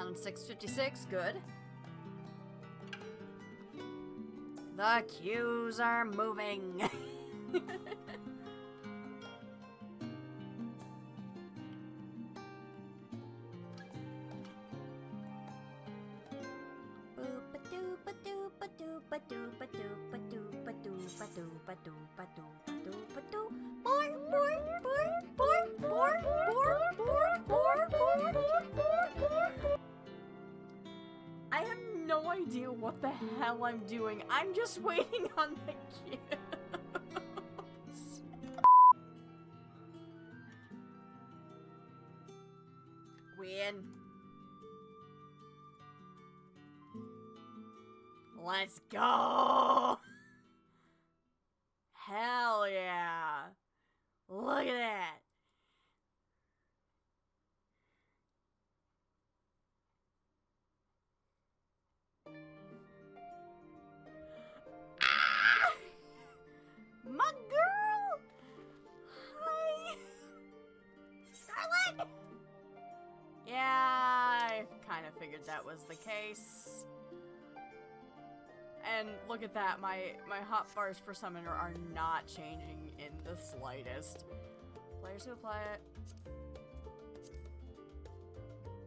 And 656, good. The queues are moving. I have no idea what the hell I'm doing. I'm just waiting on the queue. Win. Let's go! Hell yeah! Look at that! Ah! My girl! Hi! Scarlet! Yeah, I kind of figured that was the case. And look at that, my hotbars for Summoner are not changing in the slightest. Players who apply it.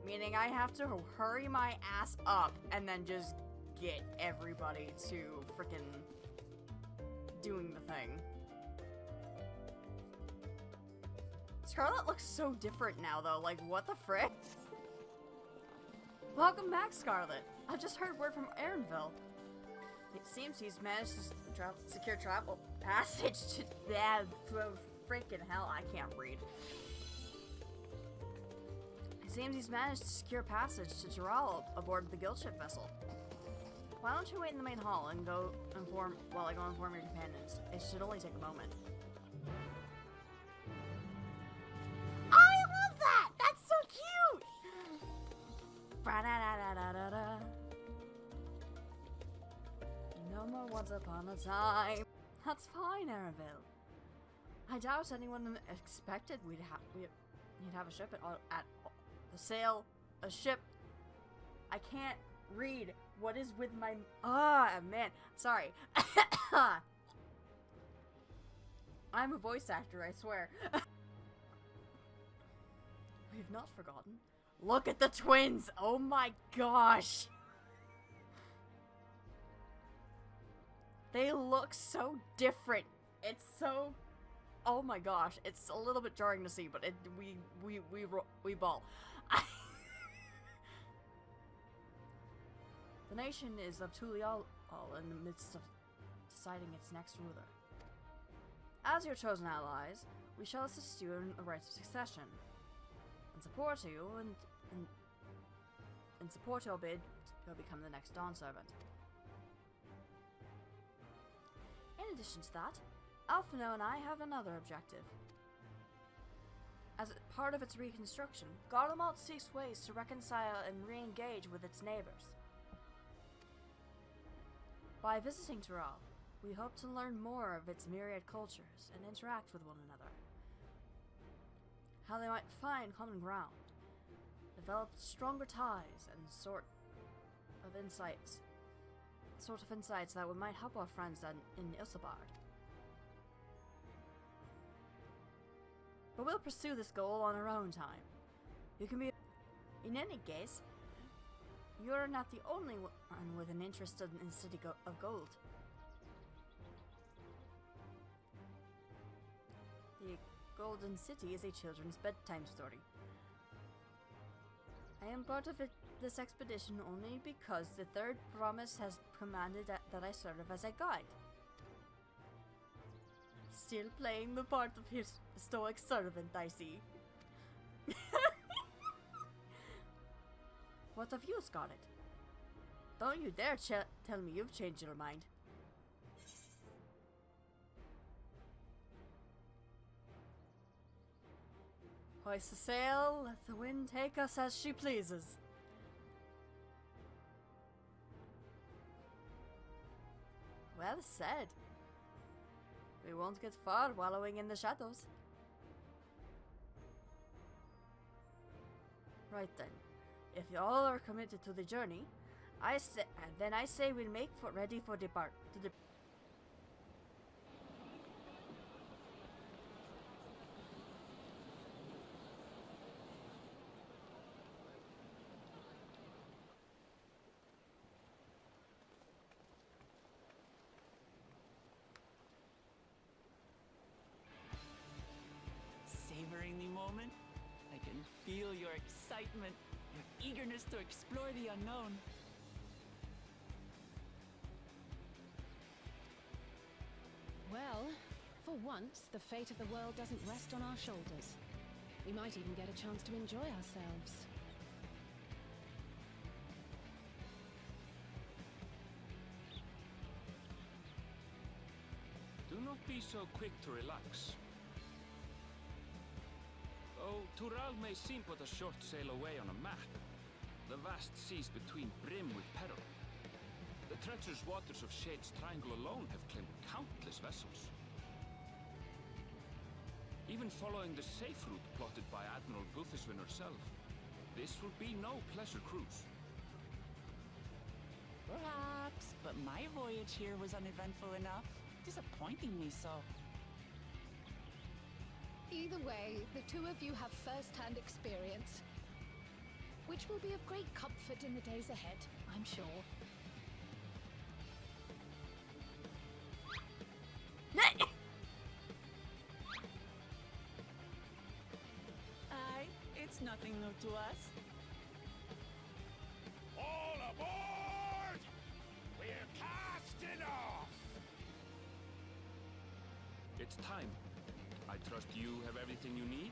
Meaning I have to hurry my ass up and then just get everybody to frickin' doing the thing. Scarlet looks so different now though, like what the frick? Welcome back, Scarlet. I just heard word from Aaronville. It seems he's managed to secure travel passage to that freaking hell. I can't read. It seems he's managed to secure passage to Doral aboard the guild ship vessel. Why don't you wait in the main hall and go inform while I go inform your companions? It should only take a moment. I love that! That's so cute! Ba-da-da-da-da-da-da. No more once upon a time. That's fine, Arabelle. I doubt anyone expected we'd have a ship at the sail. A ship. I can't read. What is with my... man. Sorry. I'm a voice actor, I swear. We've not forgotten. Look at the twins! Oh my gosh! They look so different. It's so... Oh my gosh. It's a little bit jarring to see, but we ball. The nation is of Tulial in the midst of deciding its next ruler. As your chosen allies, we shall assist you in the rites of succession, and support you and support your bid to become the next Dawn Servant. In addition to that, Alphino and I have another objective. As part of its reconstruction, Garlemald seeks ways to reconcile and re-engage with its neighbors. By visiting Doral, we hope to learn more of its myriad cultures and interact with one another. How they might find common ground, develop stronger ties, and sort of insights that might help our friends in Isambard. But we'll pursue this goal on our own time. You can be... In any case, you're not the only one with an interest in the City of Gold. The Golden City is a children's bedtime story. I am part of this expedition only because the Third Promise has commanded that I serve as a guide. Still playing the part of his stoic servant, I see. What of you, Scarlet? Don't you dare tell me you've changed your mind. Hoist the sail, let the wind take us as she pleases. Well said. We won't get far wallowing in the shadows. Right then. If you all are committed to the journey, then I say we'll make ready for depart. Savoring the moment? I can feel your excitement, your eagerness to explore the unknown. Well, for once, the fate of the world doesn't rest on our shoulders. We might even get a chance to enjoy ourselves. Do not be so quick to relax. Though Tural may seem but a short sail away on a map, the vast seas between brim with peril. The treacherous waters of Shade's Triangle alone have claimed countless vessels. Even following the safe route plotted by Admiral Guthiswin herself, this will be no pleasure cruise. Perhaps, but my voyage here was uneventful enough, disappointingly so. Either way, the two of you have first-hand experience, which will be of great comfort in the days ahead, I'm sure. Aye, it's nothing new to us. All aboard! We're casting off! It's time. I trust you have everything you need?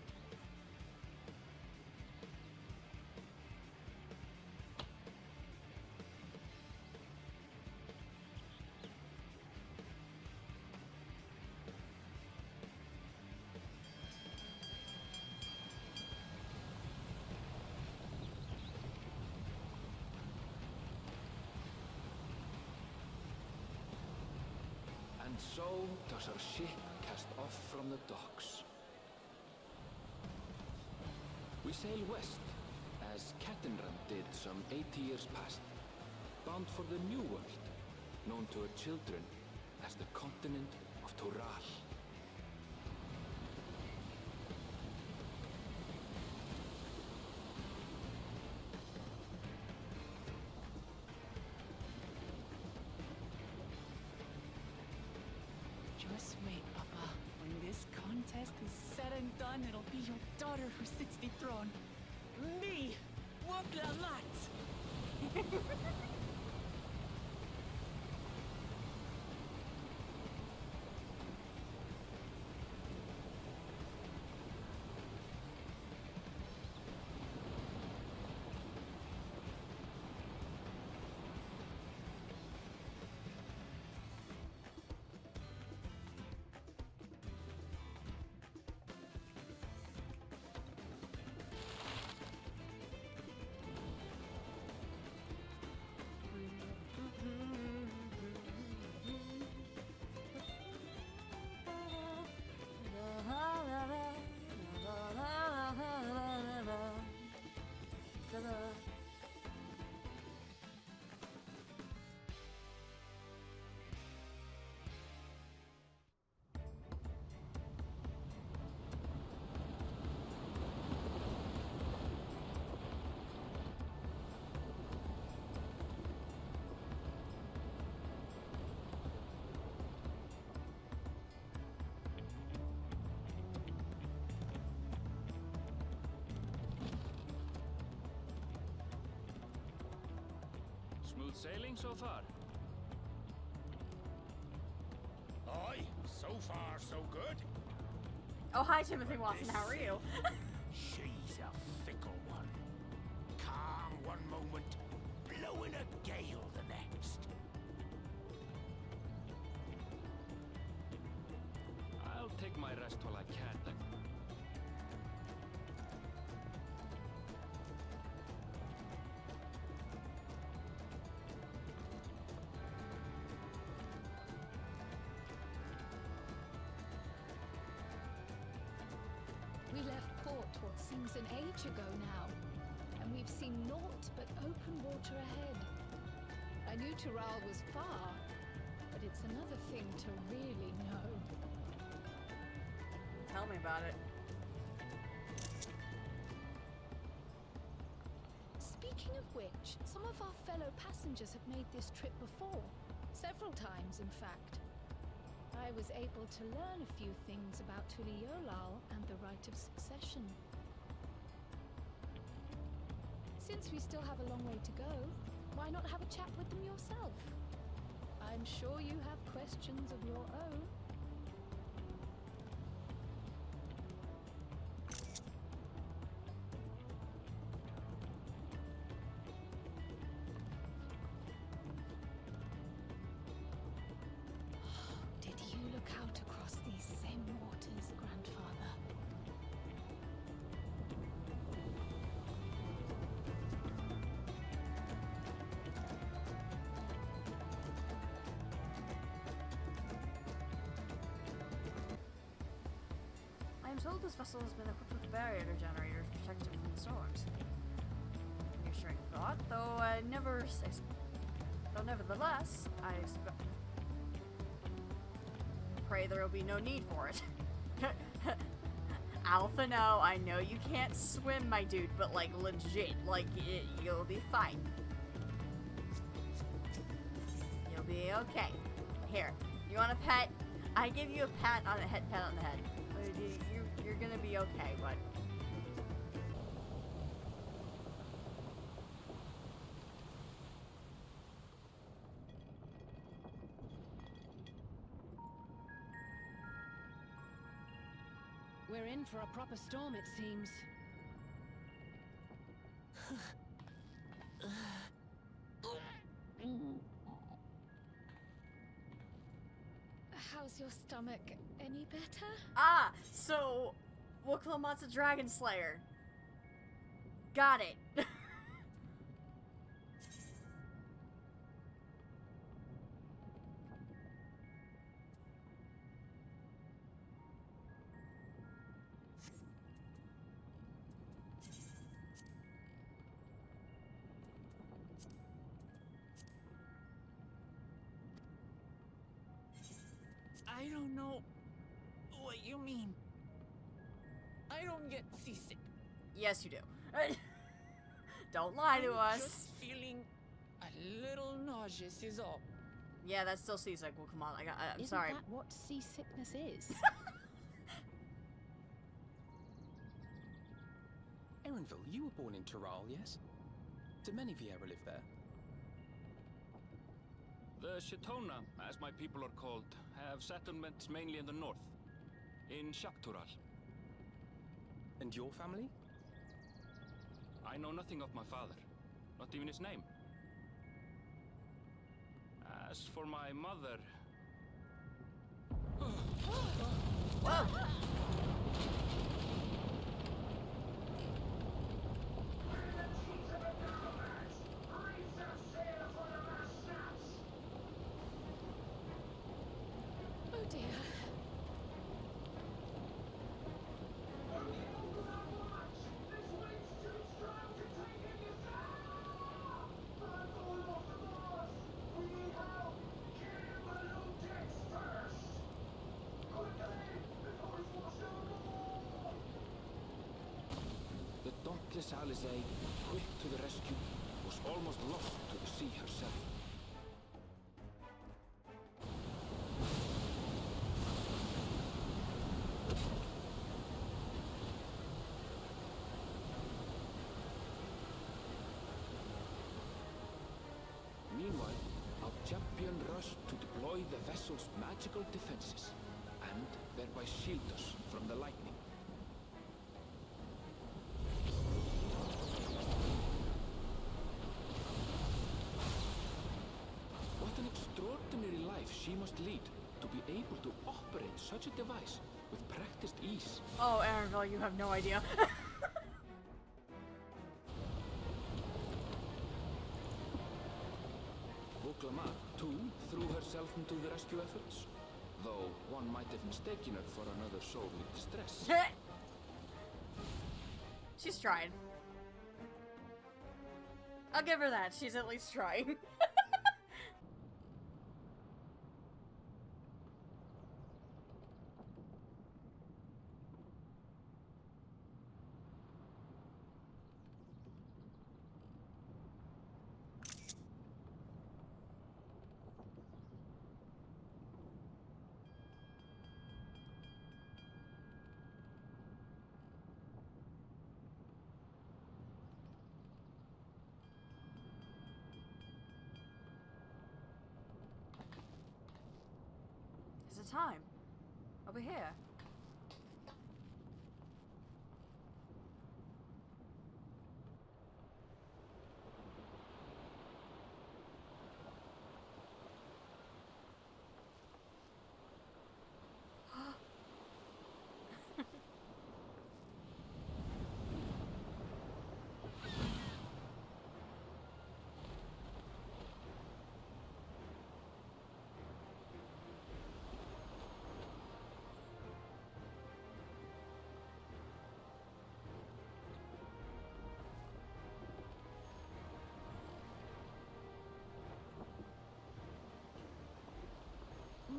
And so does our ship cast off from the docks. We sail west, as Cattenran did some 80 years past, bound for the New World, known to her children as the continent of Tural. Just wait, Papa. When this contest is said and done, it'll be your daughter who sits the throne. Me! Woklamat! Smooth sailing so far? Aye, so far so good. Oh, hi, Timothy Watson. How are you? She's a fickle one. Calm one moment, blowing a gale the next. I'll take my rest while I can then. We left port what seems an age ago now, and we've seen naught but open water ahead. I knew Tural was far, but it's another thing to really know. Tell me about it. Speaking of which, some of our fellow passengers have made this trip before. Several times, in fact. I was able to learn a few things about Tuliolal and the rite of succession. Since we still have a long way to go, why not have a chat with them yourself? I'm sure you have questions of your own. Did you look out across these same waters, Grandfather? I am told this vessel has been equipped with barrier generators to protect it from the storms. Reassuring thought, though nevertheless, I pray there will be no need for it. Alpha, no, I know you can't swim, my dude, but like legit, like you'll be fine. You'll be okay. Here, you want a pet? I give you a pat on the head. You're gonna be okay, bud. We're in for a proper storm, it seems. How's your stomach? Any better? Ah, so Woklamat's a dragon slayer. Got it. I don't know what you mean. I don't get seasick. Yes, you do. Don't lie to I'm us. just feeling a little nauseous is all. Yeah, that's still seasick. Well, come on. I'm Isn't sorry. that what seasickness is? Erenville, you were born in Tural, yes? Do many Vieira live there? The Shatona, as my people are called, have settlements mainly in the north, in Shaktural. And your family? I know nothing of my father, not even his name. As for my mother... Oh dear. The dauntless Alizé, quick to the rescue, was almost lost to the sea herself. Meanwhile, our champion rushed to deploy the vessel's magical defenses, and thereby shield us from the lightning. What an extraordinary life she must lead to be able to operate such a device with practiced ease. Oh, Erenville, you have no idea. Woklama, too, threw herself into the rescue efforts, though one might have mistaken her for another soul in distress. She's trying. I'll give her that. She's at least trying. Is it time? Over here.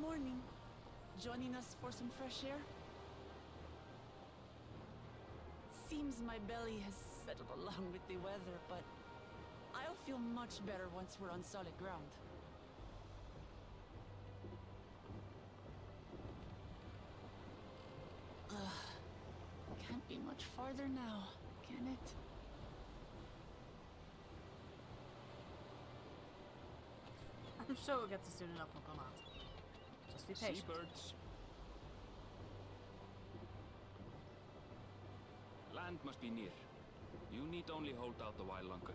Morning. Joining us for some fresh air? Seems my belly has settled along with the weather, but I'll feel much better once we're on solid ground. Can't be much farther now, can it? I'm sure we'll get to soon enough, we'll come out. Just be patient. Seabirds. Land must be near. You need only hold out a while longer.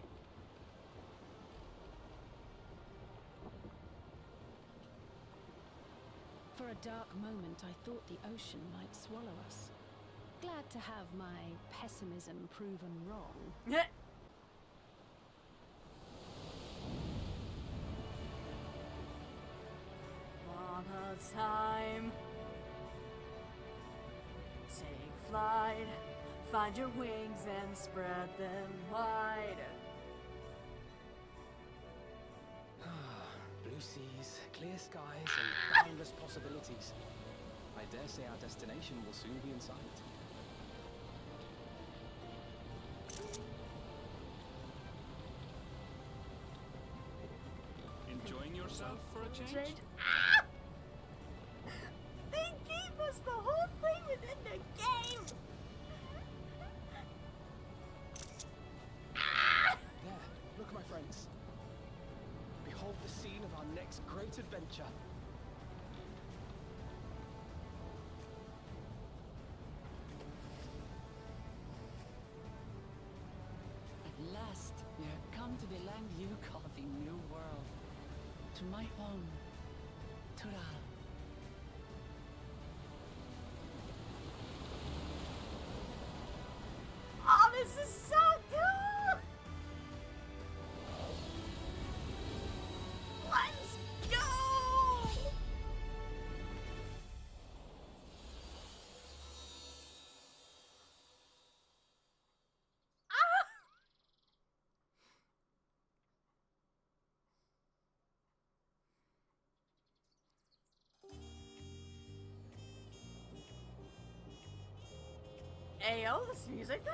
For a dark moment, I thought the ocean might swallow us. Glad to have my pessimism proven wrong. On a time. Take flight. Find your wings and spread them wide. Blue seas, clear skies, and boundless possibilities. I dare say our destination will soon be in sight. Enjoying yourself for a change? Change. Ah! They gave us the whole thing within the game! There, look, my friends. Behold the scene of our next great adventure. At last, we have come to the land you call the New World. To my home, Tural. Oh, this is so cool! Let's go! Ah! Ayo, this music though?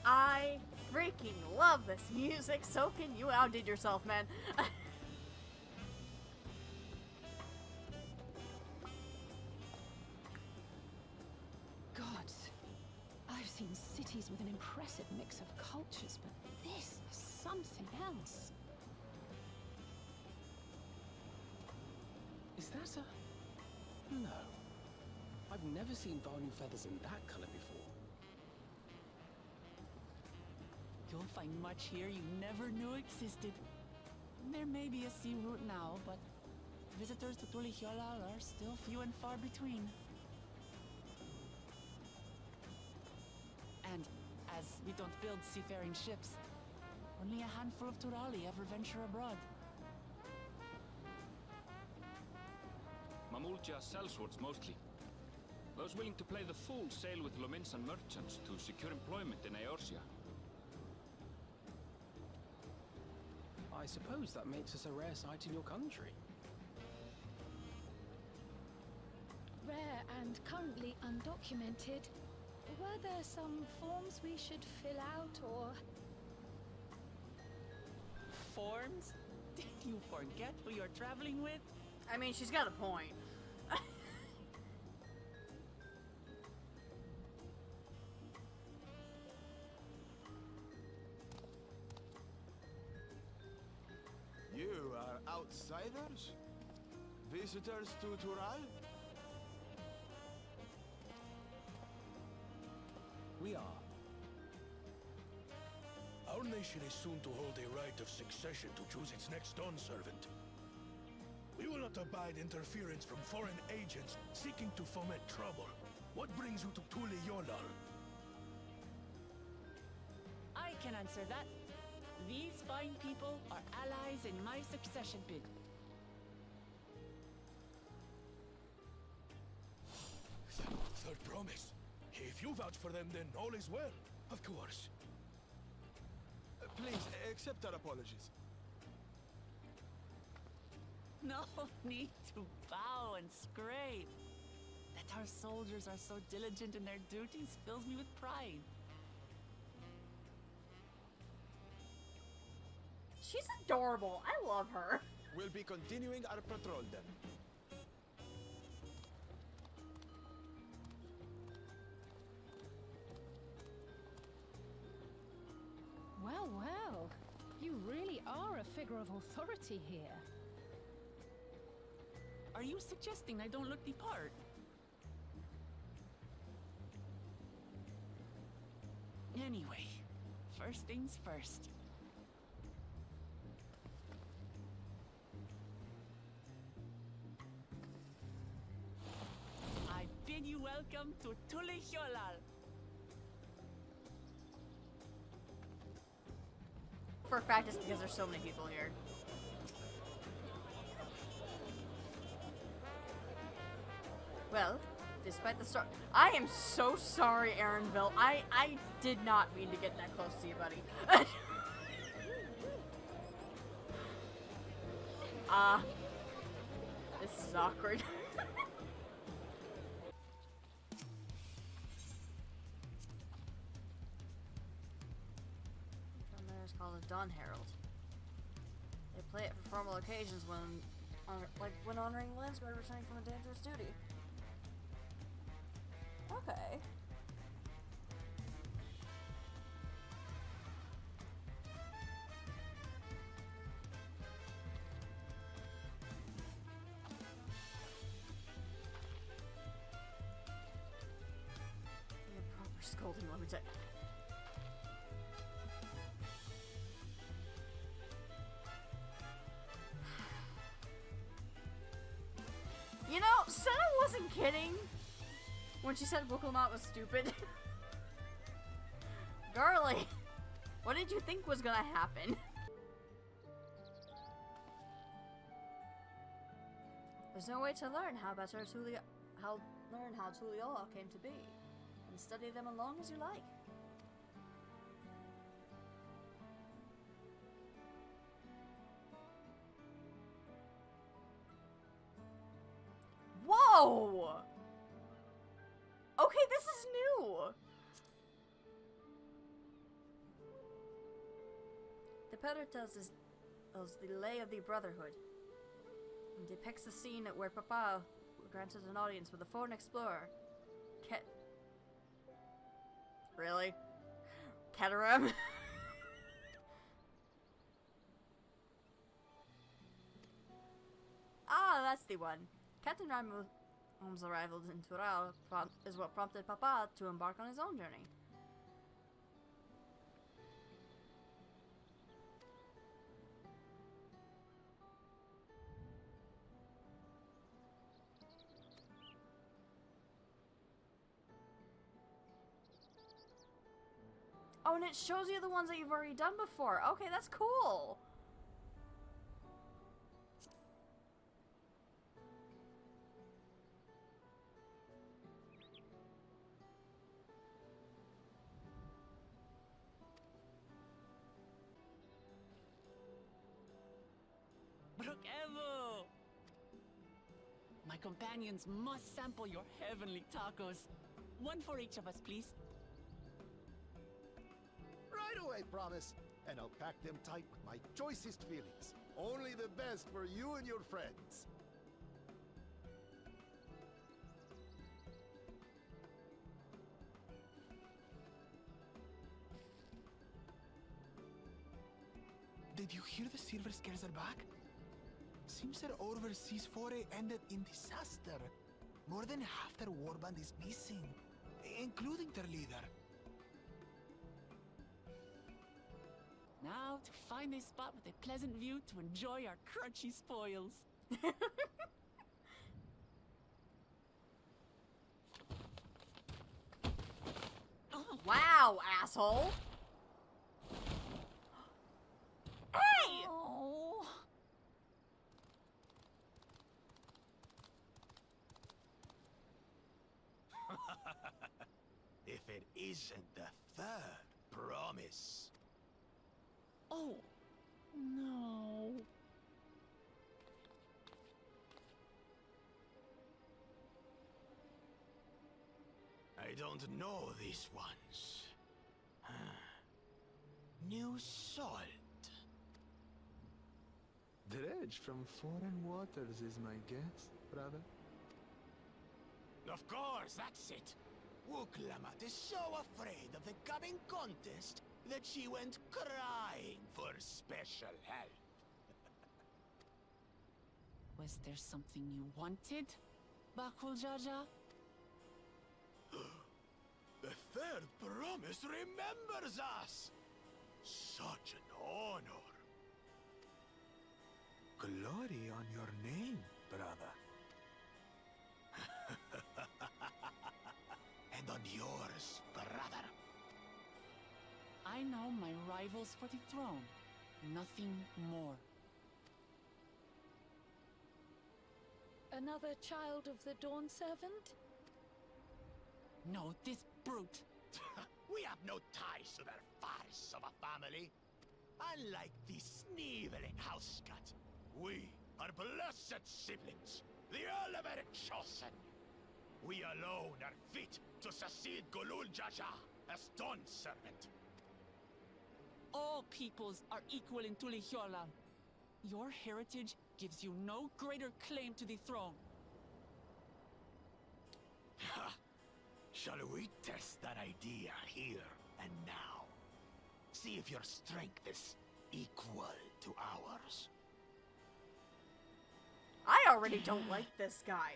I freaking love this music. So can you. Outdid yourself, man. Gods, I've seen cities with an impressive mix of cultures, but this is something else. Is that a... No. I've never seen Varnu feathers in that color before. You'll find much here you never knew existed. There may be a sea route now, but visitors to Tulihyolal are still few and far between. And as we don't build seafaring ships, only a handful of Turali ever venture abroad. Mamulja sellswords mostly. Those willing to play the fool sail with Lominsan merchants to secure employment in Eorzea. I suppose that makes us a rare sight in your country. Rare and currently undocumented. Were there some forms we should fill out, or...? Forms? Did you forget who you're traveling with? I mean, she's got a point. You are outsiders? Visitors to Tural? We are. Our nation is soon to hold a right of succession to choose its next Dawn servant. We will not abide interference from foreign agents seeking to foment trouble. What brings you to Tulihyolal? I can answer that. These fine people are allies in my succession bid. Third promise. If you vouch for them, then all is well. Of course. Please, accept our apologies. No need to bow and scrape. That our soldiers are so diligent in their duties fills me with pride. She's adorable. I love her. We'll be continuing our patrol then. Well, well. You really are a figure of authority here. Are you suggesting I don't look the part? Anyway, first things first. I bid you welcome to Tulihyolal. For a fact, it's because there's so many people here. Well, despite the start, I am so sorry, Aaronville. I did not mean to get that close to you, buddy. This is awkward. There's called a Dawn Herald. They play it for formal occasions when, like when honoring the Landsguard returning from a dangerous duty. Okay. Need a proper scolding, let me tell you. You know, Senna wasn't kidding when she said Wukulmat was stupid. Girly, what did you think was gonna happen? There's no way to learn how Tulihyolal came to be, and study them as long as you like. Whoa! Okay, this is new! The Peddler tells us the lay of the Brotherhood, and depicts the scene where Papa granted an audience with a foreign explorer. Really? Keterim. Ah, that's the one. Captain Ram's arrival in Tural is what prompted Papa to embark on his own journey. Oh, and it shows you the ones that you've already done before. Okay, that's cool. Brookevo! My companions must sample your heavenly tacos. One for each of us, please. Right away, promise. And I'll pack them tight with my choicest feelings. Only the best for you and your friends. Did you hear the Silver Scares are back? Seems their overseas foray ended in disaster. More than half their warband is missing, including their leader. Now to find a spot with a pleasant view to enjoy our crunchy spoils. Wow, asshole! Hey! Oh. If it isn't the third promise. Oh, no. I don't know these ones. New salt. Dredge from foreign waters is my guess, brother. Of course, that's it. Wuklamat is so afraid of the coming contest that she went crying for special help. Was there something you wanted, Bakul Jaja? The third promise remembers us! Such an honor. Glory on your name, brother. And on yours, brother. I know my rivals for the throne. Nothing more. Another child of the Dawn Servant? No, this brute. We have no ties to their farce of a family. Unlike the sneevling housecut, we are blessed siblings, the elevated chosen. We alone are fit to succeed Golul Jaja as Dawn Servant. All peoples are equal in Tulihiola. Your heritage gives you no greater claim to the throne. Ha! Shall we test that idea here and now? See if your strength is equal to ours. I already don't like this guy.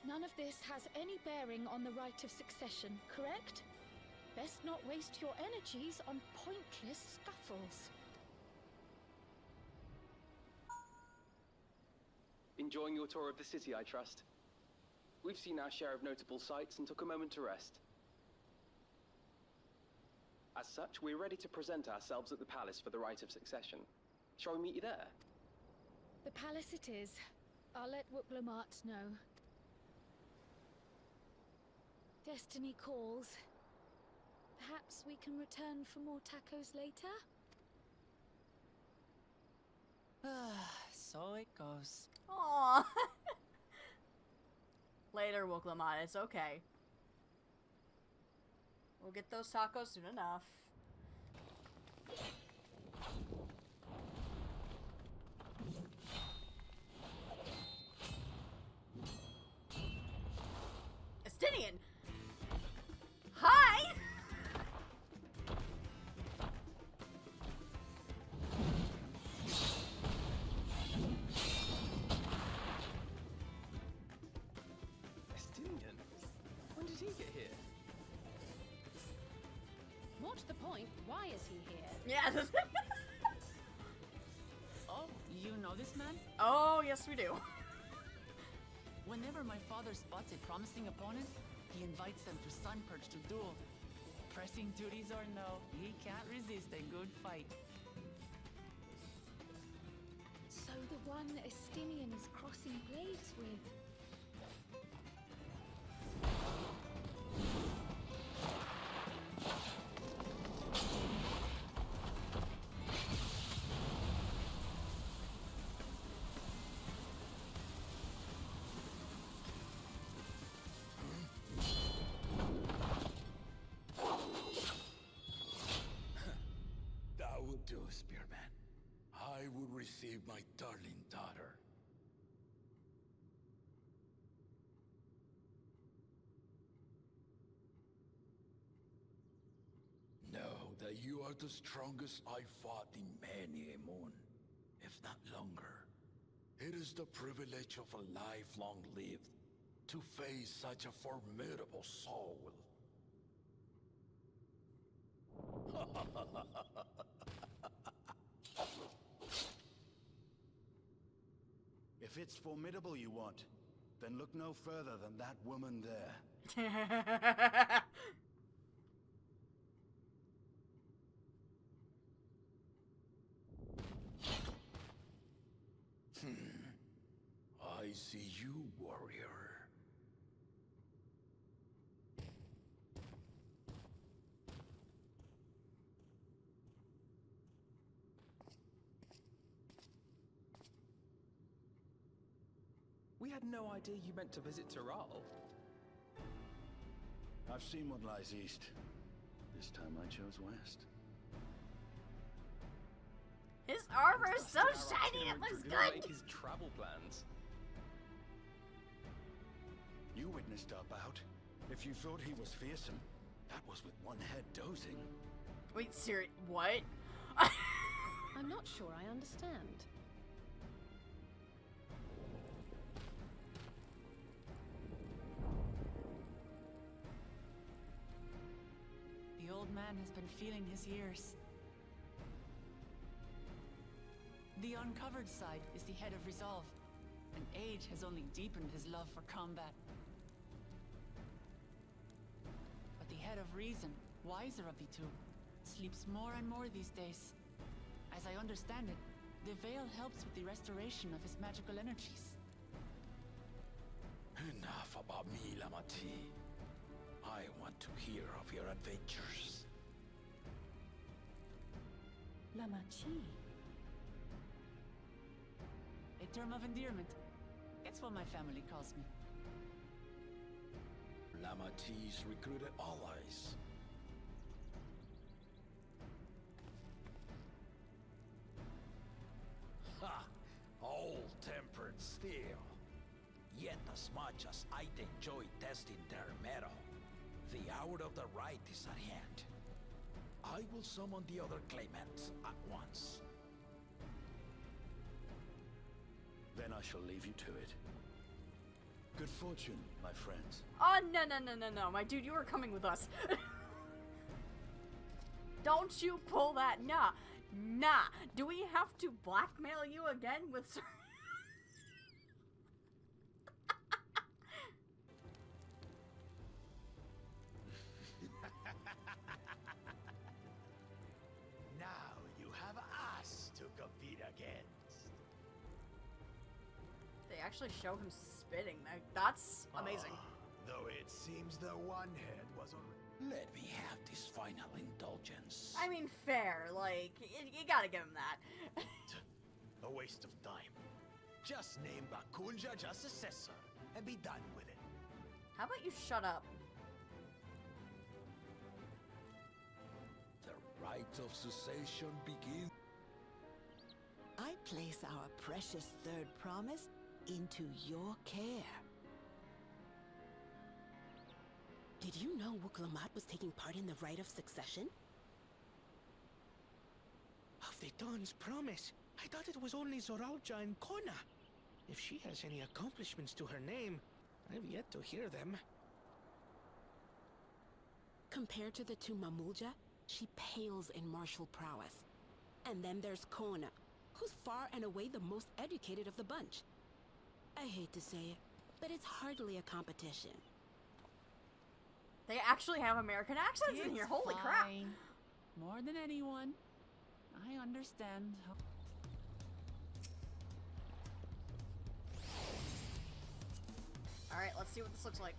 None of this has any bearing on the right of succession, correct? Best not waste your energies on pointless scuffles. Enjoying your tour of the city, I trust. We've seen our share of notable sights and took a moment to rest. As such, we're ready to present ourselves at the palace for the rite of succession. Shall we meet you there? The palace it is. I'll let Wuklamat know. Destiny calls. Perhaps we can return for more tacos later? So it goes. Aww. Later, Wuklamat, it's okay. We'll get those tacos soon enough. Estinian! point, why is he here? Yeah. Oh, you know this man? Oh, yes, we do. Whenever my father spots a promising opponent, he invites them for Sun Perch to duel. Pressing duties or no, he can't resist a good fight. So the one Estinian is crossing blades with. That would do, Spearman. I would receive my darling daughter. Know that you are the strongest I fought in many a moon, if not longer. It is the privilege of a life long lived to face such a formidable soul. If it's formidable you want, then look no further than that woman there. I see you, warrior. We had no idea you meant to visit Tyrrell. I've seen what lies east. This time I chose west. His armor is so shiny, it looks Make good. his travel plans. You witnessed our bout. If you thought he was fearsome, that was with one head dozing. Wait, Siri, what? I'm not sure I understand. The old man has been feeling his years. The uncovered side is the head of resolve, and age has only deepened his love for combat. But the head of reason, wiser of the two, sleeps more and more these days. As I understand it, the veil helps with the restoration of his magical energies. Enough about me, Lamati. I want to hear of your adventures. Lamachi. A term of endearment. It's what my family calls me. Lamati's recruited allies. Ha! Old-tempered steel. Yet as much as I'd enjoy testing their metal, the hour of the right is at hand. I will summon the other claimants at once. Then I shall leave you to it. Good fortune, my friends. Oh, no, my dude, you are coming with us. Don't you pull that, nah. Do we have to blackmail you again with Now you have us to compete against. They actually show him spitting. That's amazing. Though it seems the one head was already... Let me have this final indulgence. I mean, fair. Like, you gotta give him that. A waste of time. Just name Bakunja as successor and be done with it. How about you shut up? The rite of cessation begins. I place our precious third promise into your care. Did you know Wuklamat was taking part in the rite of succession? Of the Dawn's promise, I thought it was only Zoralja and Kona. If she has any accomplishments to her name, I've yet to hear them. Compared to the two Mamulja, she pales in martial prowess. And then there's Kona, who's far and away the most educated of the bunch. I hate to say it, but it's hardly a competition. They actually have American accents in here. Holy crap. More than anyone. I understand. Alright, let's see what this looks like.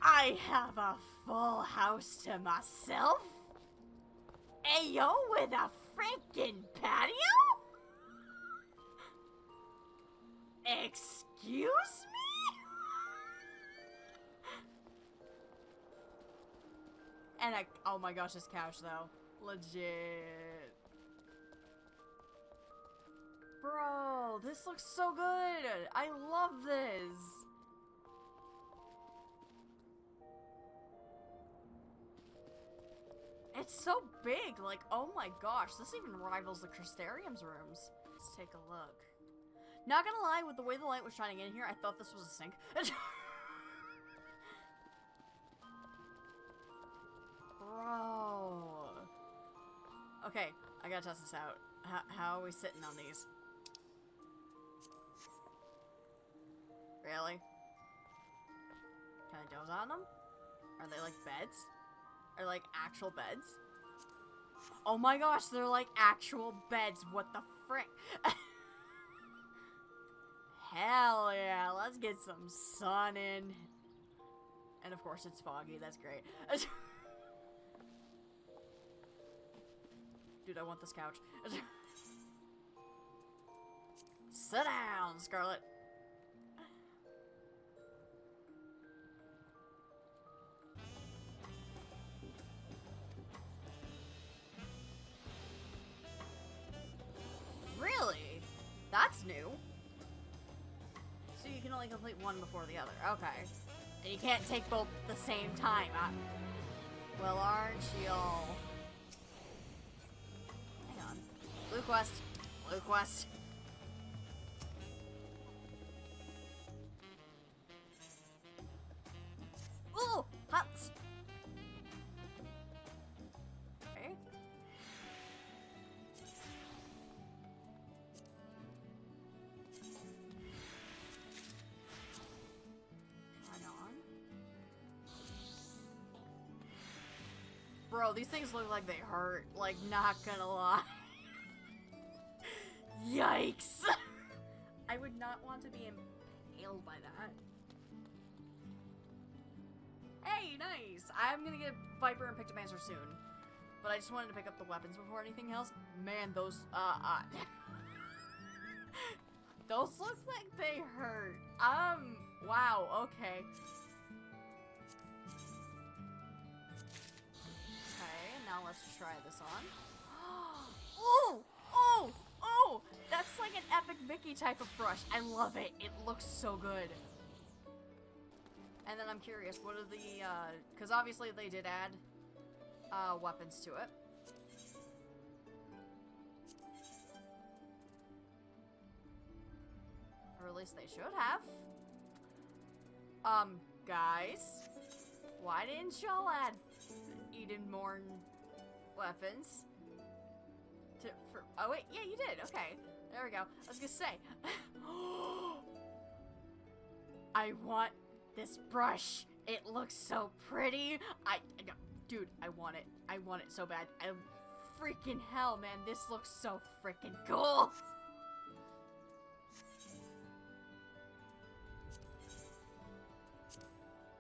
I have a full house to myself? Ayo, with a freaking patio? Excuse me? And oh my gosh, this couch though. Legit. Bro, this looks so good. I love this. It's so big, like, oh my gosh, this even rivals the Crystarium's rooms. Let's take a look. Not gonna lie, with the way the light was shining in here, I thought this was a sink. Bro. Okay, I gotta test this out. How are we sitting on these? Really? Can I doze on them? Are they like beds? Are like actual beds? Oh my gosh, they're like actual beds. What the frick? Hell yeah, let's get some sun in. And of course it's foggy, that's great. Dude, I want this couch. Sit down, Scarlet. Really? That's new. So you can only complete one before the other. Okay. And you can't take both at the same time. Well, aren't y'all? Hang on. Blue quest. Blue quest. Ooh! Huts! Okay. Bro, these things look like they hurt. Like, not gonna lie. Yikes! I would not want to be impaled by that. Hey, nice! I'm gonna get Viper and Pictomancer soon. But I just wanted to pick up the weapons before anything else. Man, those, those look like they hurt. Wow, okay. Now let's try this on. Oh! Oh! Oh! That's like an Epic Mickey type of brush. I love it. It looks so good. And then I'm curious, what are the, because obviously they did add, weapons to it. Or at least they should have. Guys? Why didn't y'all add Edenmorn weapons? Oh wait, yeah, you did. Okay, there we go. I was gonna say, I want this brush. It looks so pretty. Dude, I want it. I want it so bad. Freaking hell, man, this looks so freaking cool.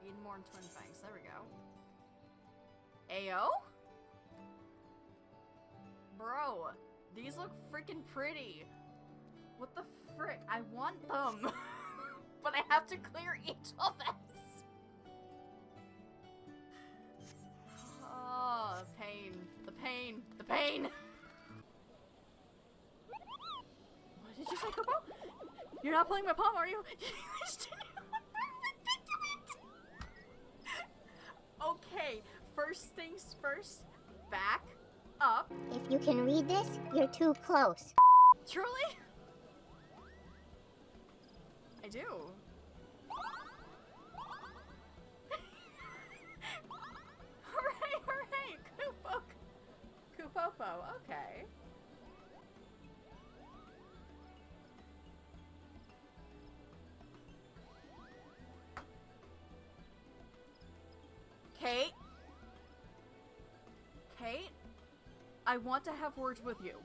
Edenmorn Twin Fangs. There we go. Ayo? Bro, these look freaking pretty. What the frick? I want them. But I have to clear each of this. Oh, the pain. The pain. The pain. What did you say, Kupo? You're not playing my palm, are you? Okay, first things first, back up. If you can read this, you're too close. Truly? do. Hooray, hooray! Kupopo, okay. Kate? Kate? I want to have words with you.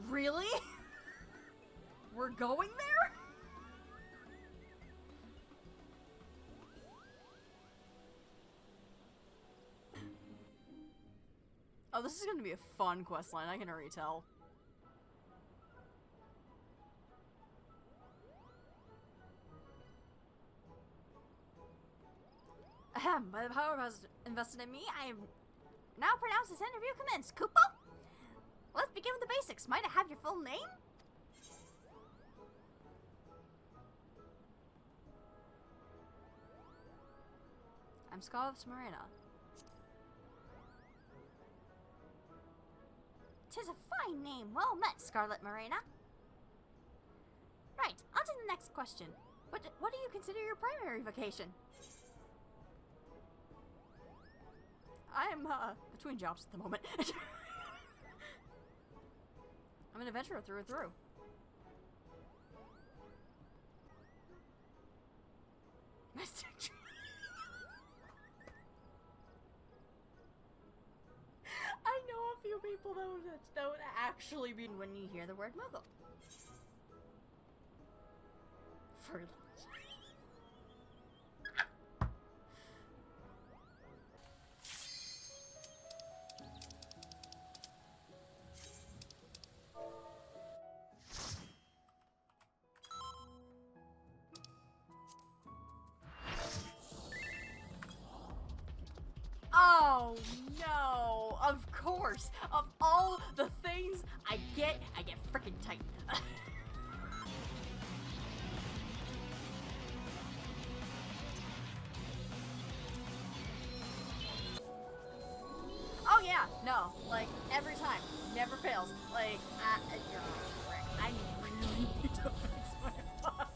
Really? We're going there? Oh, this is gonna be a fun questline, I can already tell. Ahem, by the power invested in me, I now pronounce this interview commenced. Kupo? Let's begin with the basics. Might I have your full name? I'm Scarlet Marina. 'Tis a fine name. Well met, Scarlet Marina. Right, on to the next question. What do you consider your primary vocation? I'm, between jobs at the moment. I'm an adventurer through and through. Mystic. I know a few people that would actually be when you hear the word Muggle. For oh no! Of course! Of all the things I get freaking tight. Oh yeah, no, like every time, never fails. Like, I really need to fix my boss.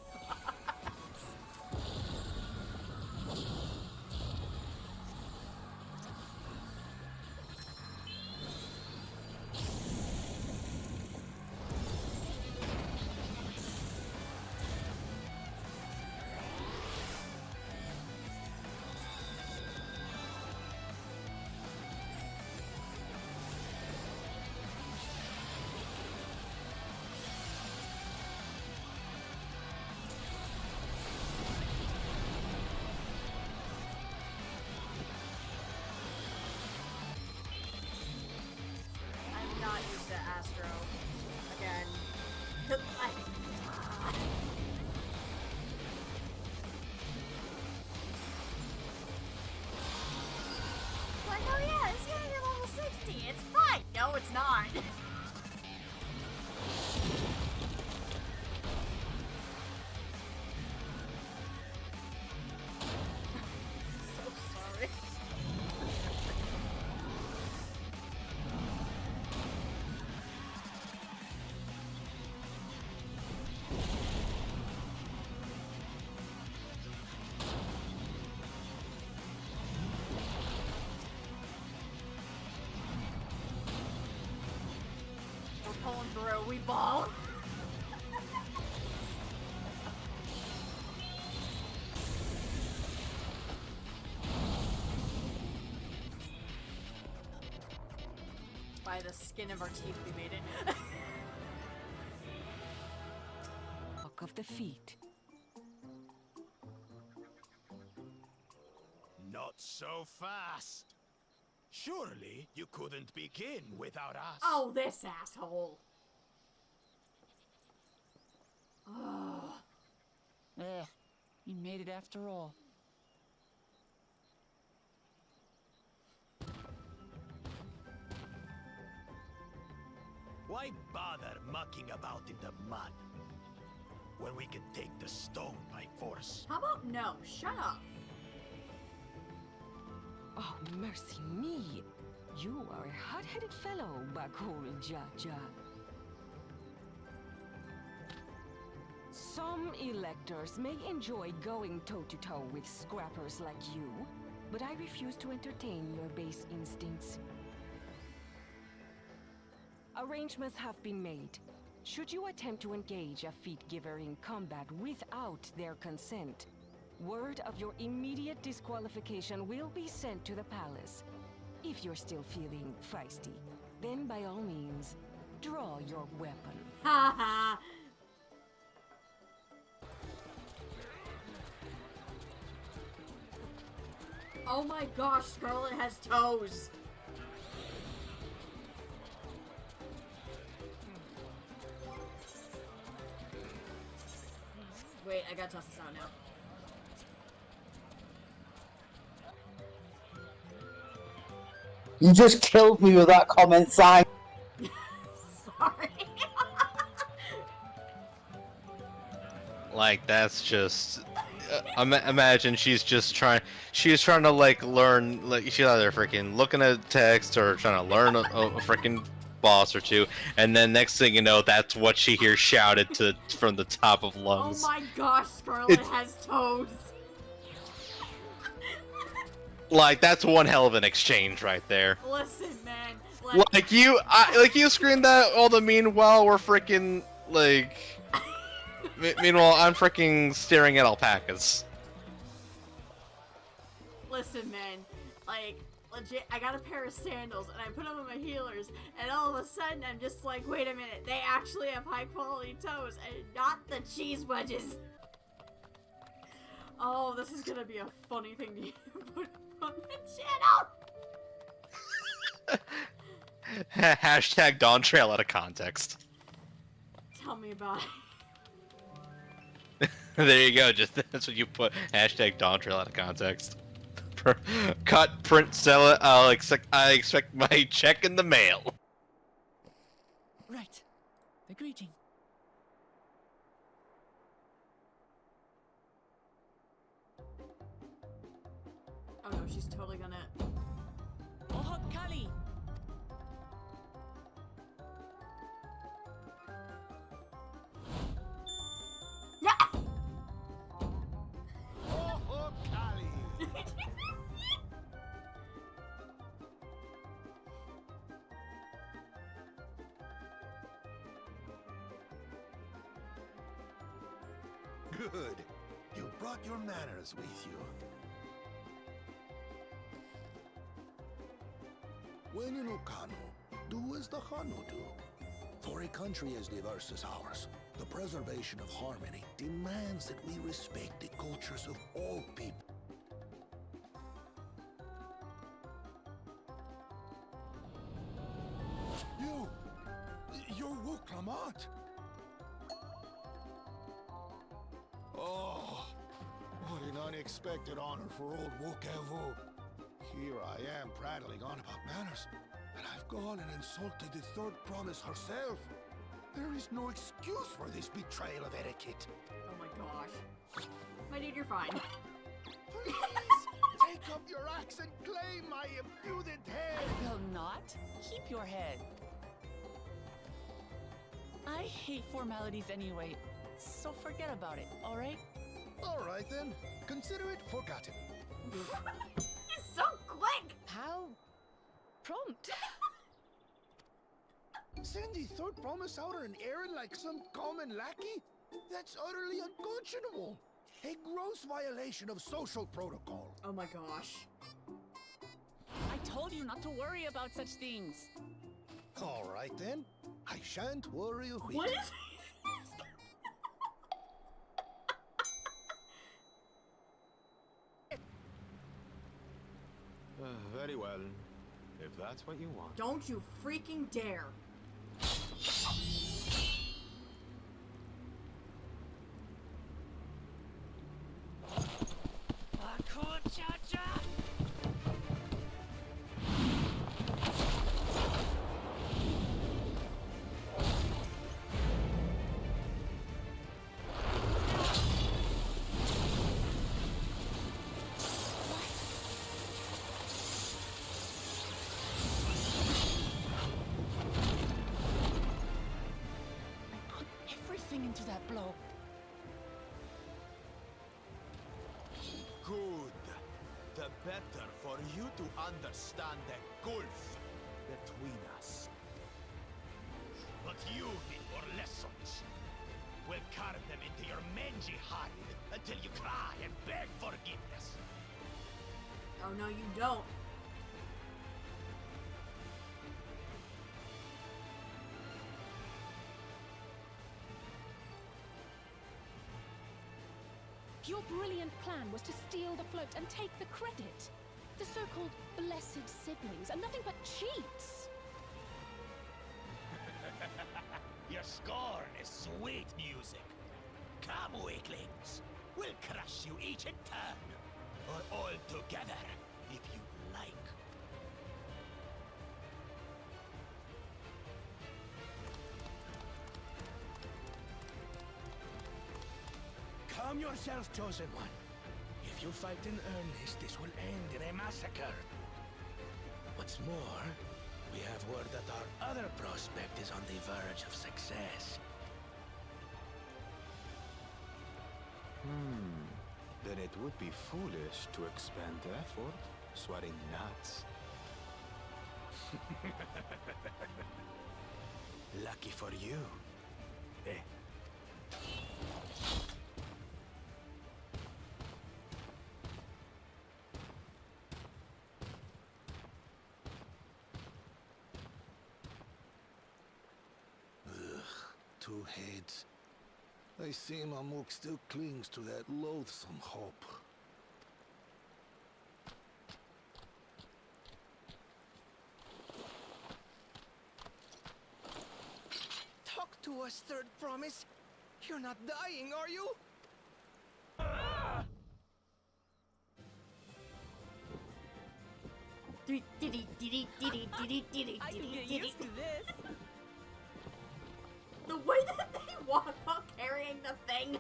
Not used to Astro again. Like, oh yeah, it's getting to level 60. It's fine. No, it's not. So sorry. Pulling through, we ball. By the skin of our teeth, we made it. Book of the feet. Not so fast. Surely you couldn't begin without us. Oh, this asshole. Ugh. You made it after all. Why bother mucking about in the mud when we can take the stone by force? How about no? Shut up. Oh, mercy me. You are a hot-headed fellow, Bakul Jaja. Some electors may enjoy going toe-to-toe with scrappers like you, but I refuse to entertain your base instincts. Arrangements have been made. Should you attempt to engage a feat giver in combat without their consent, word of your immediate disqualification will be sent to the palace. If you're still feeling feisty, then by all means, draw your weapon. Ha ha! Oh my gosh, Scarlet has toes! Wait, I gotta toss this out now. You just killed me with that comment, Simon. Sorry. Like, that's just... imagine she's just trying... She's trying to, like, learn... Like, she's either freaking looking at text or trying to learn a freaking boss or two, and then next thing you know, that's what she hears shouted to from the top of lungs. Oh my gosh, Scarlet has toes! Like, that's one hell of an exchange right there. Listen, man. Like you screamed that all the meanwhile we're freaking, like... meanwhile, I'm freaking staring at alpacas. Listen, man. Like, legit, I got a pair of sandals, and I put them on my heelers, and all of a sudden, I'm just like, wait a minute, they actually have high-quality toes, and not the cheese wedges. Oh, this is gonna be a funny thing to put on the channel! Hashtag Dawntrail out of context. Tell me about it. There you go, just that's what you put. Hashtag Dawntrail out of context. Cut, print, sell it. I expect my check in the mail. Right. The greeting. Oh no, she's totally gonna... Oh, Kali! Oh, Kali! Good. You brought your manners with you. When you know Kanu, do as the Hanu do. For a country as diverse as ours, the preservation of harmony demands that we respect the cultures of all people. You're Wuklamat. Oh, what an unexpected honor for old Wukavu. Here I am prattling on about manners, and I've gone and insulted the third promise herself. There is no excuse for this betrayal of etiquette. Oh my gosh. My dude, you're fine. Please, take up your axe and claim my impudent head. I will not. Keep your head. I hate formalities anyway, so forget about it, alright? Alright then, consider it forgotten. He's so quick! How prompt. Send the third promise out on an errand like some common lackey? That's utterly unconscionable. A gross violation of social protocol. Oh my gosh. I told you not to worry about such things. Alright then, I shan't worry a whit. What is Very well, if that's what you want. Don't you freaking dare. Everything into that blow. the better for you to understand the gulf between us. But you need more lessons. We'll carve them into your mangy hide until you cry and beg forgiveness. Oh no, you don't. Your brilliant plan was to steal the float and take the credit. The so-called blessed siblings are nothing but cheats. Your scorn is sweet music. Come, weaklings. We'll crush you each in turn. Or all together, if you like. Calm yourself, Chosen One. If you fight in earnest, this will end in a massacre. What's more, we have word that our other prospect is on the verge of success. Then it would be foolish to expend effort sweating gnats. Lucky for you. Eh? Two heads. I see my mook still clings to that loathsome hope. Talk to us, Third Promise. You're not dying, are you? I can get used to this. The way that they walk while carrying the thing.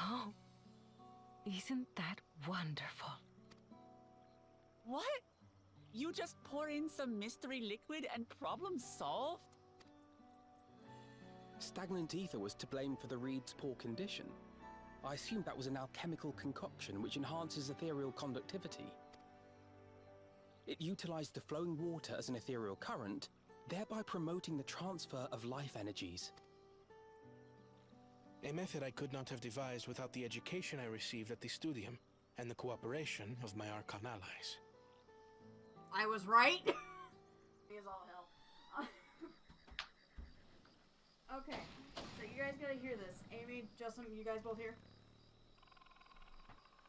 Oh, isn't that wonderful? What? You just pour in some mystery liquid and problem solved? Stagnant ether was to blame for the reed's poor condition. I assumed that was an alchemical concoction which enhances ethereal conductivity. It utilized the flowing water as an ethereal current, thereby promoting the transfer of life energies. A method I could not have devised without the education I received at the studium and the cooperation of my Archon allies. I was right. Is all hell. Okay, so you guys gotta hear this. Amy, Justin, you guys both here?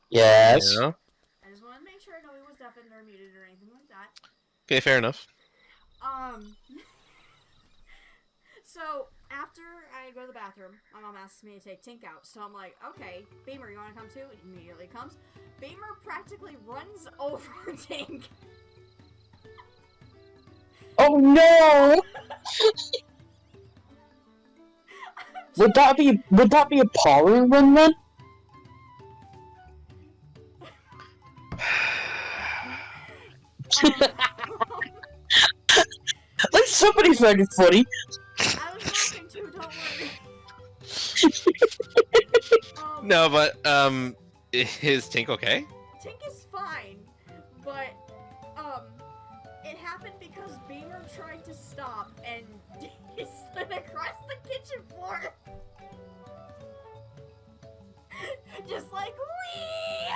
Yes. Yeah. I just wanted to make sure nobody was deafened or muted or anything like that. Okay, fair enough. So, after I go to the bathroom, my mom asks me to take Tink out. So I'm like, okay, Beamer, you want to come too? He immediately comes. Beamer practically runs over Tink. Oh no! Would that be a power run then? Like somebody find it funny. I was laughing too, don't worry. No, but is Tink okay? Tink is fine, but it happened because Beamer tried to stop and he slid across the kitchen floor. Just like wee.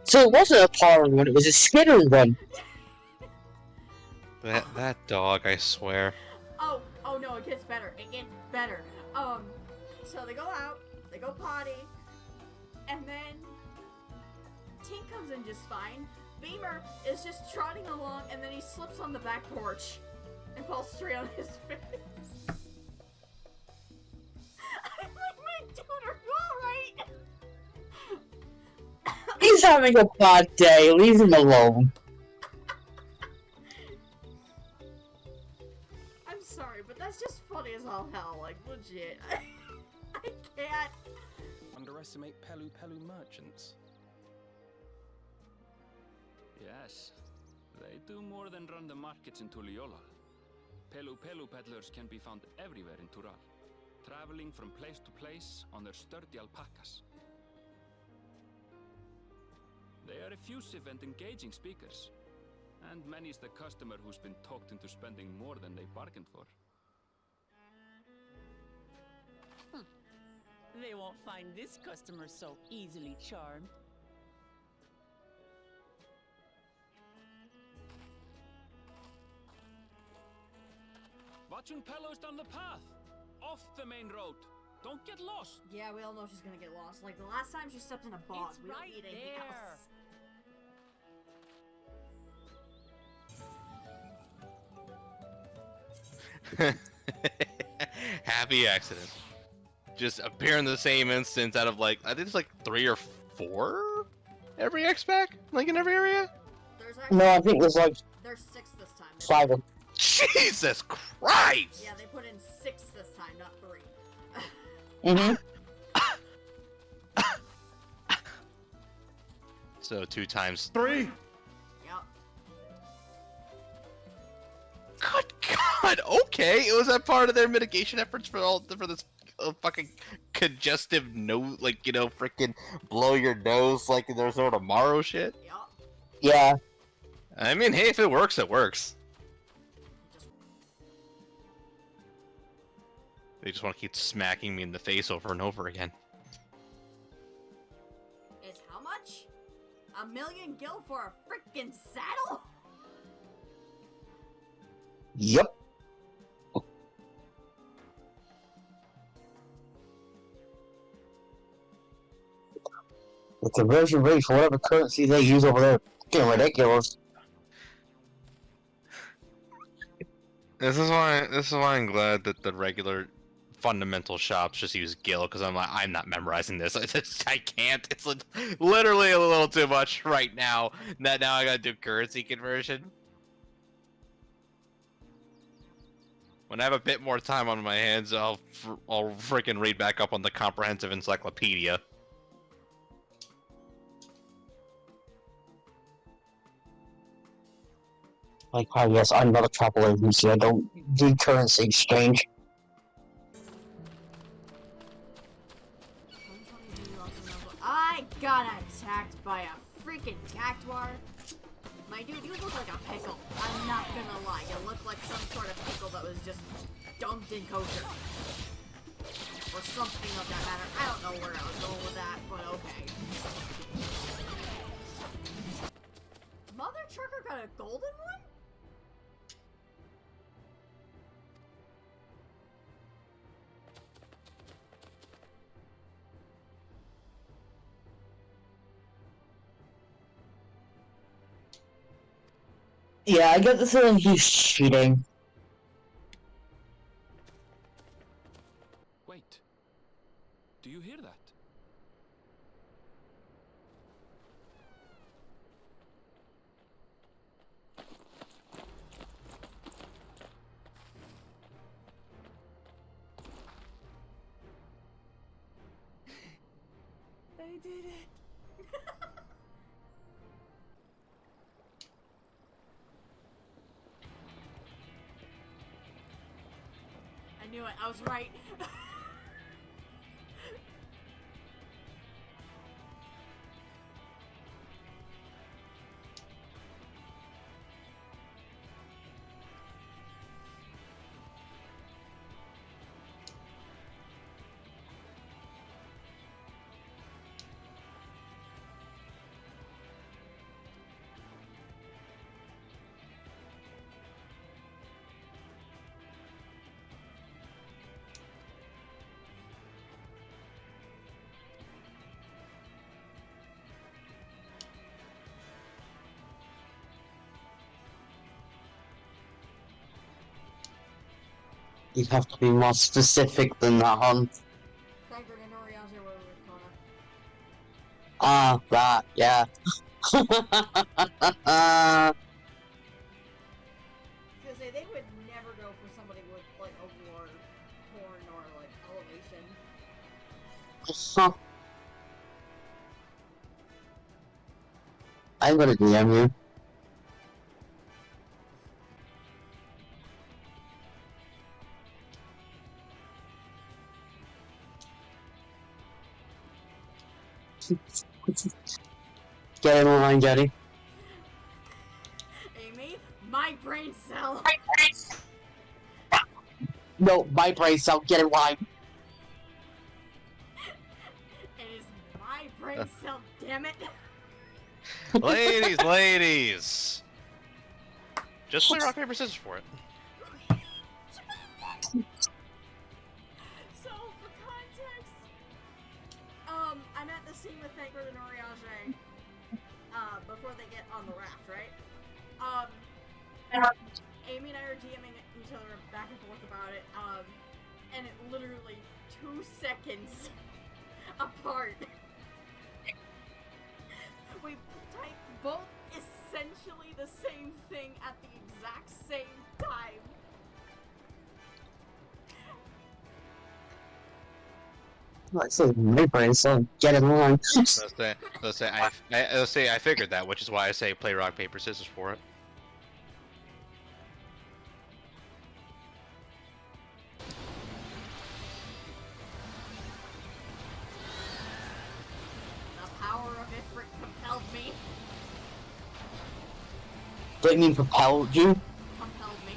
So it wasn't a power run, it was a skitter run. That dog, I swear. Oh no, it gets better. It gets better. So they go out, they go potty, and then Tink comes in just fine. Beamer is just trotting along, and then he slips on the back porch and falls straight on his face. I'm like, my dude, are you alright? having a bad day. Leave him alone. I'm sorry, but that's just funny as all hell. Like, legit. I can't. Underestimate Pelu Pelu merchants. Yes, they do more than run the markets in Tuliyollal. Pelu Pelu peddlers can be found everywhere in Tural, traveling from place to place on their sturdy alpacas. They are effusive and engaging speakers, and many's the customer who's been talked into spending more than they bargained for. They won't find this customer so easily charmed. Watching Pelos down the path! Off the main road! Don't get lost! Yeah, we all know she's gonna get lost. Like, the last time she stepped in a bog, It's we don't right need anything there. else. Happy accident. Just appear in the same instance out of like, I think it's like 3 or 4 every X-Pack? Like in every area? No, I think there's like There's 6 this time. 5 of them. Jesus Christ! Yeah, they put in 6 this time, not 3. Mm-hmm. So 2 times 3? Yep. Good God! Okay, was that part of their mitigation efforts for this fucking congestive nose, like, you know, freaking blow your nose like there's no tomorrow shit? Yep. Yeah. I mean, hey, if it works, it works. They just want to keep smacking me in the face over and over again. It's how much? 1 million gil for a freaking saddle? Yep. The conversion rate for whatever currency they use over there is getting ridiculous. This is why I'm glad that the regular fundamental shops just use Gil, because I'm not memorizing this. I can't. It's literally a little too much right now. Now I gotta do currency conversion. When I have a bit more time on my hands, I'll freaking read back up on the comprehensive encyclopedia. Like, oh yes, I'm not a travel agency. I don't do currency exchange. I got attacked by a freaking cactuar. My dude, you look like a pickle. I'm not gonna lie. You look like some sort of pickle that was just dunked in kosher. Or something of that matter. I don't know where I was going with that, but okay. Mother Trucker got a golden one? Yeah, I get the feeling he's cheating. Wait. Do you hear that? They did it. I knew it. I was right. You'd have to be more specific than that, hon. Ah, that, yeah. I was gonna say, they would never go for somebody with, like, a war torn or, like, elevation. I'm gonna DM you. Get in line, Jetty. Amy, my brain cell! No, my brain cell, get in line. It is my brain cell, damn it! Ladies! Just play rock, paper, scissors for it. So, for context, I'm at the scene with Thancred and Oriage, before they get on the raft, right? Amy and I are DMing each other back and forth about it, and it literally 2 seconds apart. We type both essentially the same thing at the exact same time. I said my brain cell, get in line. Let's say I figured that, which is why I say play rock, paper, scissors for it. The power of Ifrit compelled me. Don't you mean propelled you? Compelled me.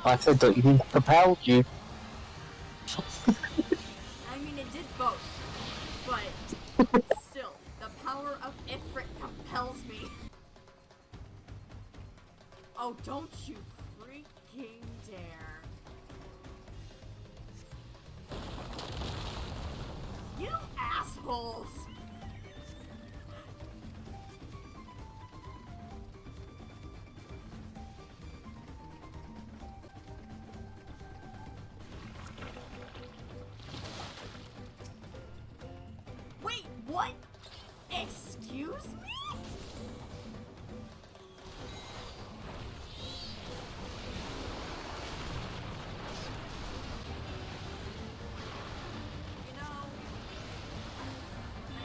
I said, don't you mean propelled you? I mean, it did both. But, still, the power of Ifrit compels me. Oh, don't you freaking dare. You assholes! Wait, what? Excuse me? You know, I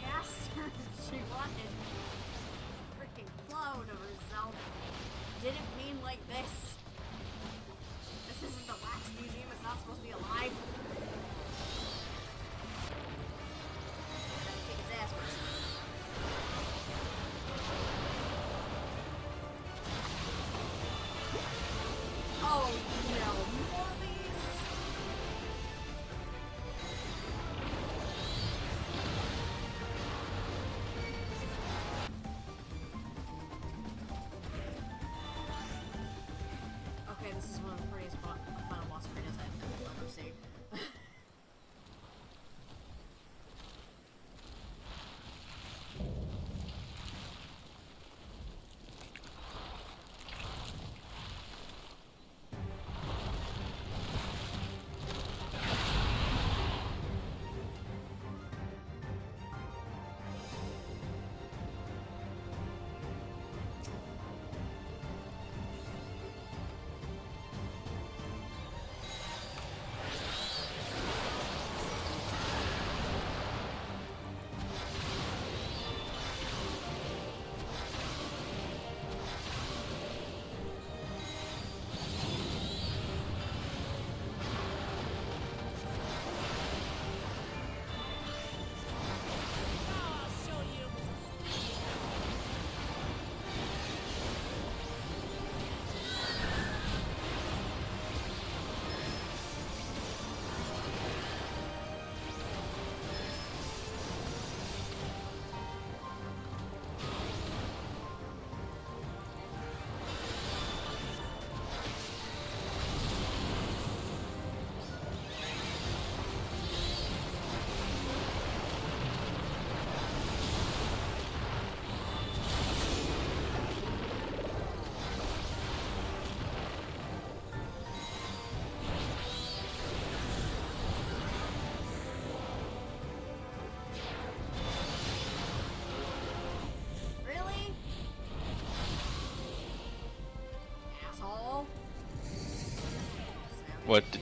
What? Did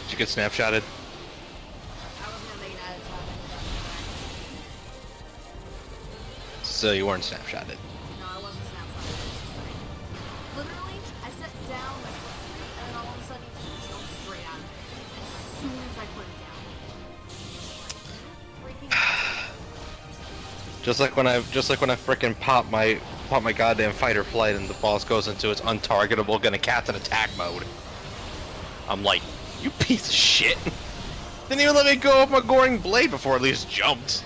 you get snapshotted? I was gonna make an edit to that. So you weren't snapshotted. No, I wasn't snapshotted. Literally, I sat down, my foot straight, and then all of a sudden he just jumped straight at me. As soon as I put it down. Freaking Just like when I frickin' pop my goddamn fight or flight and the boss goes into its untargetable gonna captain attack mode. I'm like, you piece of shit. Didn't even let me go off my goring blade before at least jumped.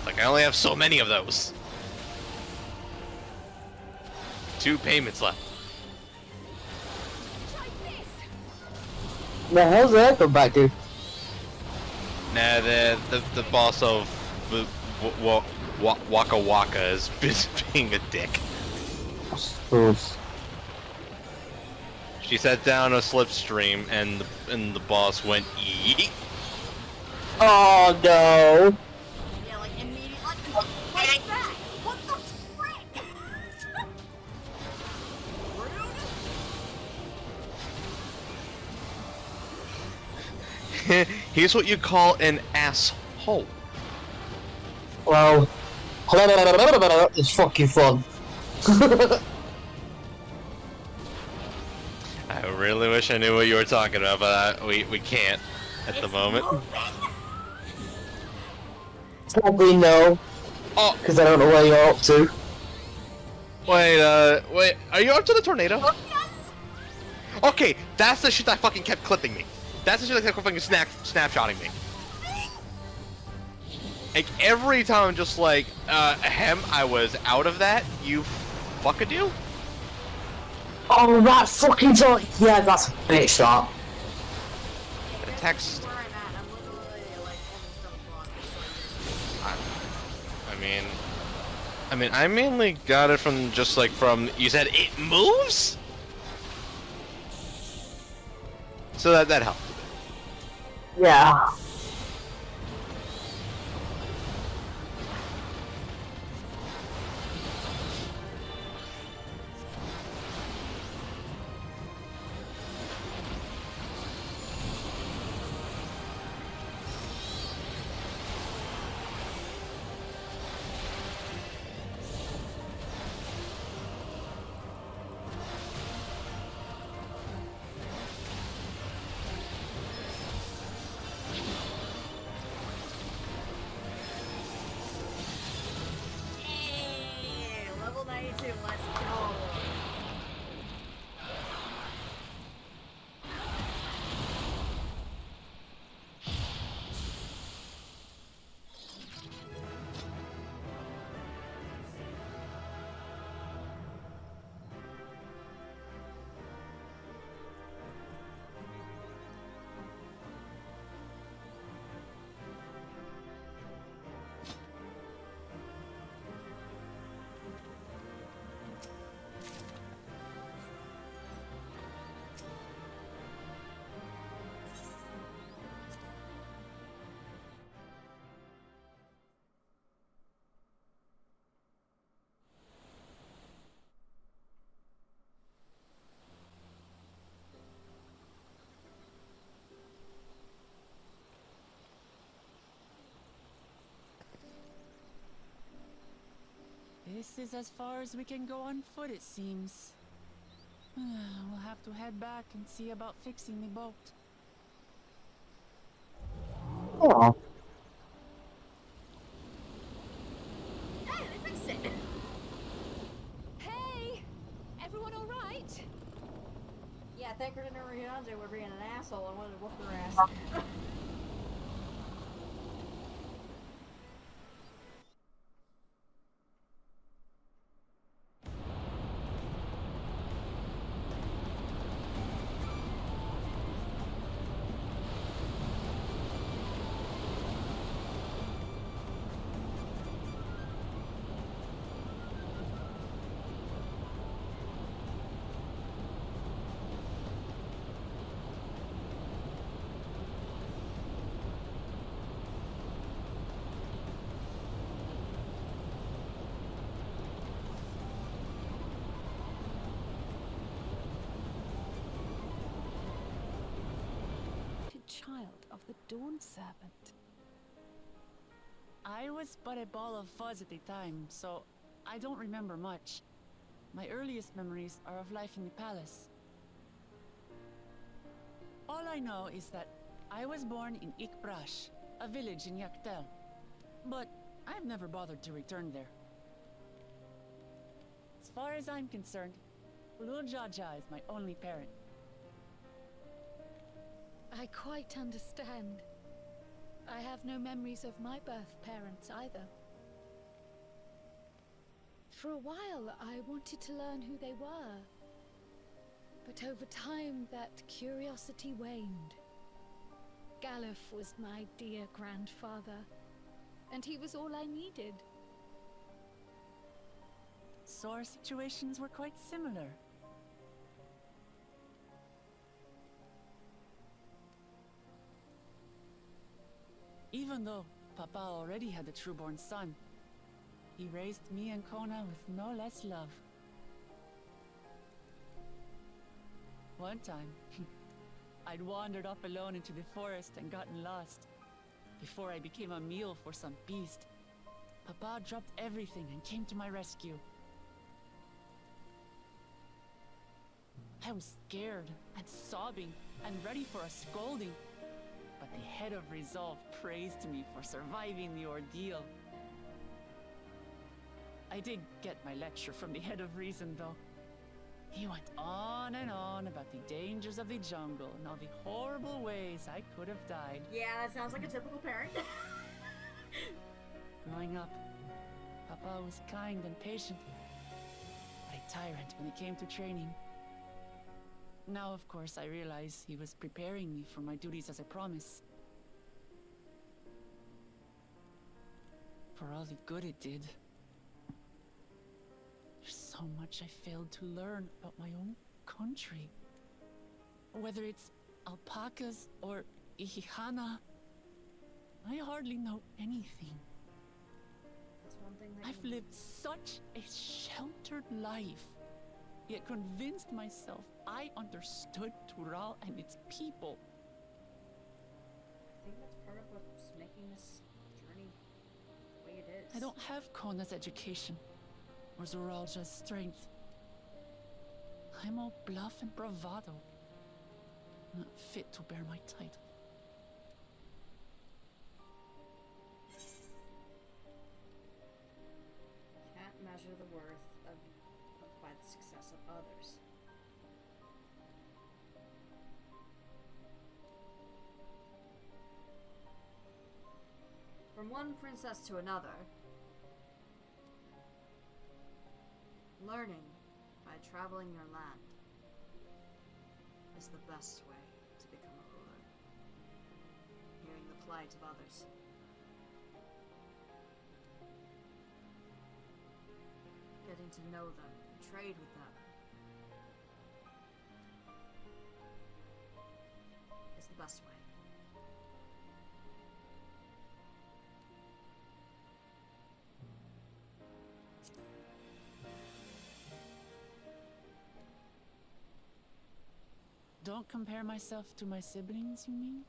Like I only have so many of those. 2 payments left. The hell's that go back to? Nah, the boss of Waka Waka is being a dick. Oof. She set down a slipstream and the boss went yeet. Oh no! yeah, like immediately, like that. What the frick? Rude. Here's what you call an asshole. Well, it's fucking fun. I really wish I knew what you were talking about, but we can't at the moment. Probably no. Oh, because I don't know where you're up to. Wait, are you up to the tornado? Yes. Okay, that's the shit that fucking kept clipping me. That's the shit that kept fucking snapshotting me. Like every time I'm just like, I was out of that, you fuckadoo? Oh, that fucking joint! Yeah, that's a bitch, that. The text. Where I'm at, I'm literally like almost done blocking. I mean, I mainly got it from just like from. You said it moves, so that helped. Yeah. Level 92, let's go. This is as far as we can go on foot, it seems. We'll have to head back and see about fixing the boat. Oh. Hey, they fixed it. Hey! Everyone alright? Yeah, thank her to Noriyanze were being an asshole and wanted to whoop her ass. child of the Dawn Servant. I was but a ball of fuzz at the time, so I don't remember much. My earliest memories are of life in the palace. All I know is that I was born in Ikbrash, a village in Yaktel. But I've never bothered to return there. As far as I'm concerned, Lul Jaja is my only parent. I quite understand. I have no memories of my birth parents either. For a while, I wanted to learn who they were. But over time, that curiosity waned. Galuf was my dear grandfather, and he was all I needed. So our situations were quite similar. Even though Papa already had a trueborn son, he raised me and Kona with no less love. One time, I'd wandered off alone into the forest and gotten lost. Before I became a meal for some beast, Papa dropped everything and came to my rescue. I was scared and sobbing and ready for a scolding, but the head of resolve praised me for surviving the ordeal. I did get my lecture from the head of reason, though. He went on and on about the dangers of the jungle and all the horrible ways I could have died. Yeah, that sounds like a typical parent. Growing up, Papa was kind and patient, but a tyrant when it came to training. Now, of course, I realize he was preparing me for my duties as a promise. For all the good it did. There's so much I failed to learn about my own country. Whether it's alpacas or Ihihana, I hardly know anything. That's one thing that I've lived such a sheltered life, yet convinced myself I understood Tural and its people. I think that's part of what's making this journey the way it is. I don't have Kona's education, or Zoralja's strength. I'm all bluff and bravado, not fit to bear my title. Can't measure the worth by the success of others. From one princess to another, learning by traveling your land is the best way to become a ruler. Hearing the plight of others. Getting to know them and trade with them is the best way. Don't compare myself to my siblings, you mean?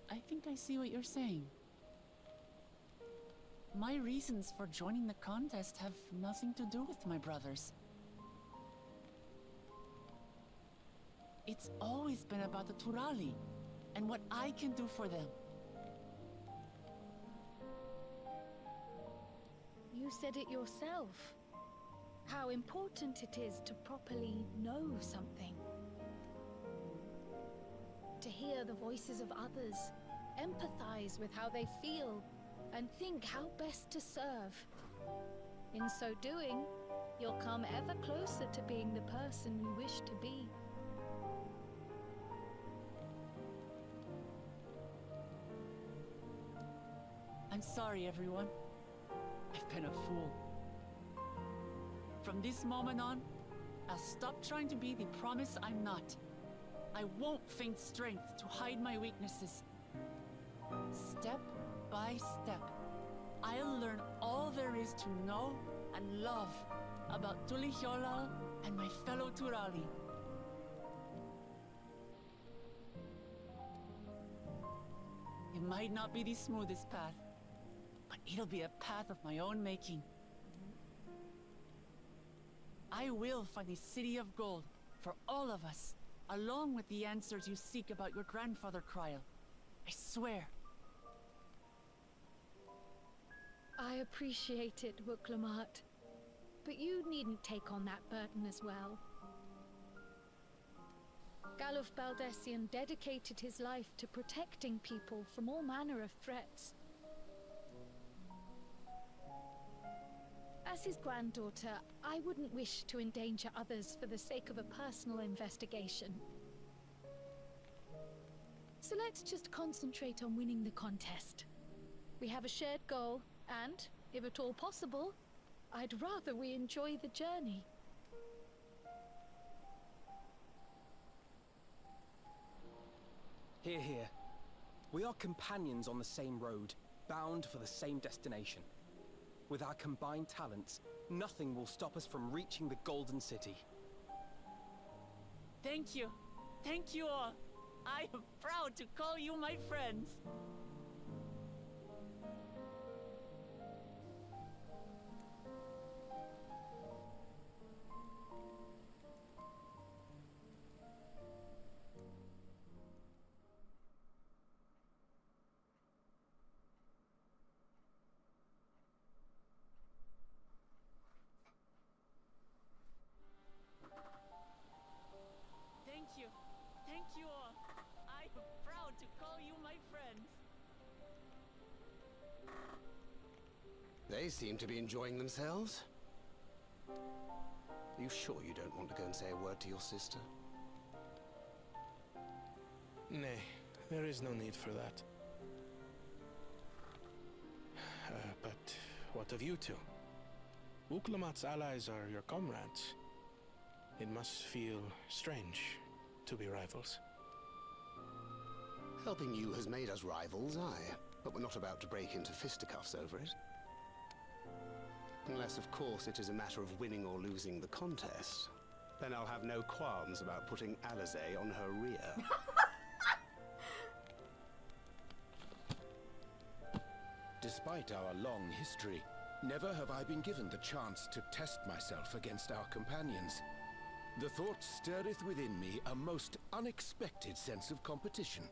I think I see what you're saying. My reasons for joining the contest have nothing to do with my brothers. It's always been about the Turali and what I can do for them. You said it yourself. How important it is to properly know something. To hear the voices of others, empathize with how they feel, and think how best to serve. In so doing, you'll come ever closer to being the person you wish to be. I'm sorry, everyone. I've been a fool. From this moment on, I'll stop trying to be the promise I'm not. I won't feign strength to hide my weaknesses. Step by step, I'll learn all there is to know and love about Tulihyolal and my fellow Turali. It might not be the smoothest path, but it'll be a path of my own making. I will find a city of gold for all of us, along with the answers you seek about your grandfather, Kryl. I swear. I appreciate it, Wuklamat. But you needn't take on that burden as well. Galuf Baldessian dedicated his life to protecting people from all manner of threats. As his granddaughter, I wouldn't wish to endanger others for the sake of a personal investigation. So let's just concentrate on winning the contest. We have a shared goal, and, if at all possible, I'd rather we enjoy the journey. Hear, hear. We are companions on the same road, bound for the same destination. With our combined talents, nothing will stop us from reaching the Golden City. Thank you. Thank you all. I am proud to call you my friends. Thank you. Thank you all. I am proud to call you my friends. They seem to be enjoying themselves. Are you sure you don't want to go and say a word to your sister? Nay, there is no need for that. But what of you two? Wuklamat's allies are your comrades. It must feel strange to be rivals. Helping you has made us rivals, aye. But we're not about to break into fisticuffs over it. Unless, of course, it is a matter of winning or losing the contest. Then I'll have no qualms about putting Alizé on her rear. Despite our long history, never have I been given the chance to test myself against our companions. The thought stirreth within me a most unexpected sense of competition.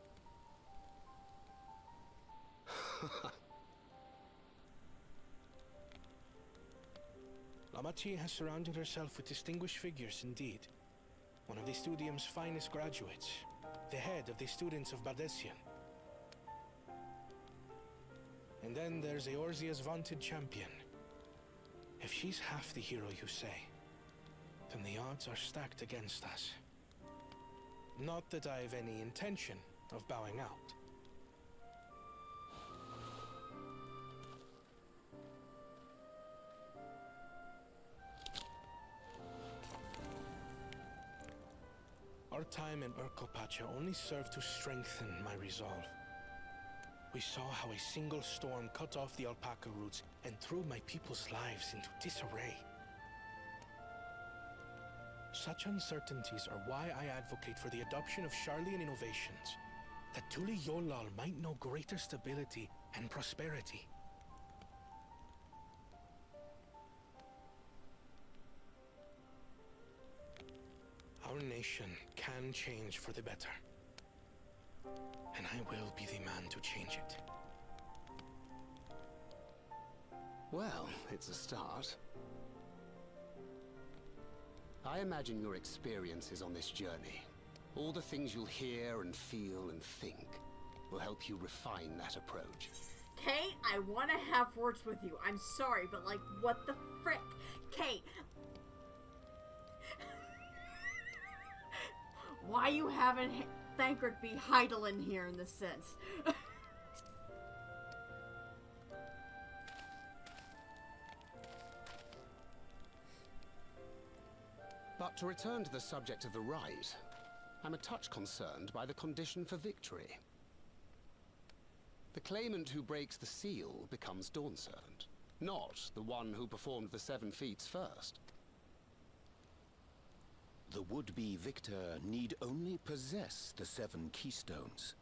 Lamachi has surrounded herself with distinguished figures indeed. One of the Studium's finest graduates, the head of the students of Bardessian. And then there's Eorzea's vaunted champion. If she's half the hero you say, then the odds are stacked against us. Not that I have any intention of bowing out. Our time in Urkelpacha only served to strengthen my resolve. We saw how a single storm cut off the alpaca roots and threw my people's lives into disarray. Such uncertainties are why I advocate for the adoption of Sharlayan innovations, that Tulihyolal might know greater stability and prosperity. Our nation can change for the better. And I will be the man to change it. Well, it's a start. I imagine your experiences on this journey, all the things you'll hear and feel and think, will help you refine that approach. Kate, I want to have words with you. I'm sorry, but like, what the frick? Kate. Why you having Thancred be Heidelin here in this sense? But to return to the subject of the rite, I'm a touch concerned by the condition for victory. The claimant who breaks the seal becomes Dawn Servant, not the one who performed the 7 feats first. The would-be victor need only possess the 7 keystones.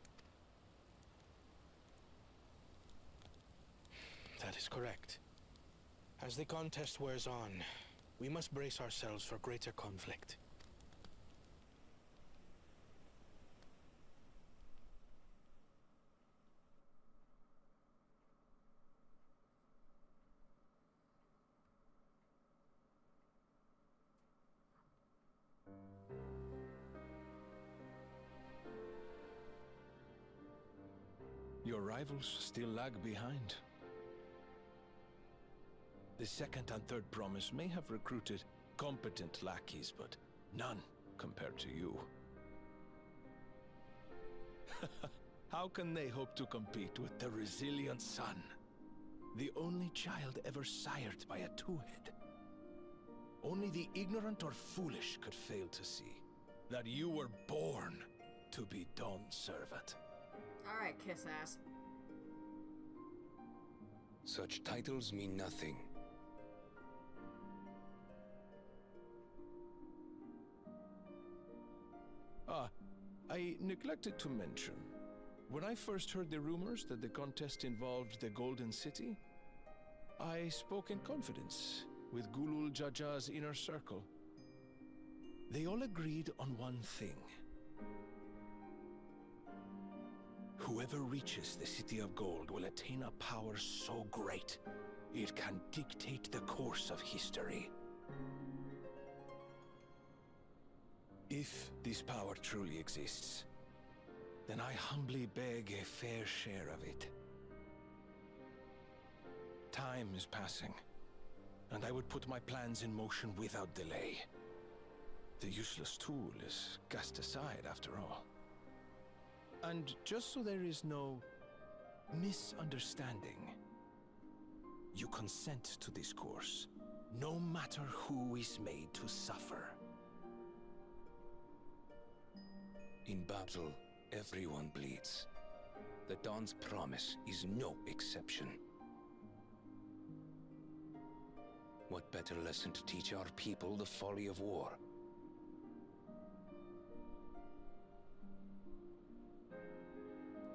That is correct. As the contest wears on, we must brace ourselves for greater conflict. Your rivals still lag behind. The second and third promise may have recruited competent lackeys, but none compared to you. How can they hope to compete with the resilient son? The only child ever sired by a two-head. Only the ignorant or foolish could fail to see that you were born to be Dawn Servant. Alright, kiss ass. Such titles mean nothing. I neglected to mention. When I first heard the rumors that the contest involved the Golden City, I spoke in confidence with Gulul Jaja's inner circle. They all agreed on one thing. Whoever reaches the City of Gold will attain a power so great, it can dictate the course of history. If this power truly exists, then I humbly beg a fair share of it. Time is passing, and I would put my plans in motion without delay. The useless tool is cast aside after all. And just so there is no misunderstanding, you consent to this course, no matter who is made to suffer. In battle, everyone bleeds. The Dawn's promise is no exception. What better lesson to teach our people the folly of war?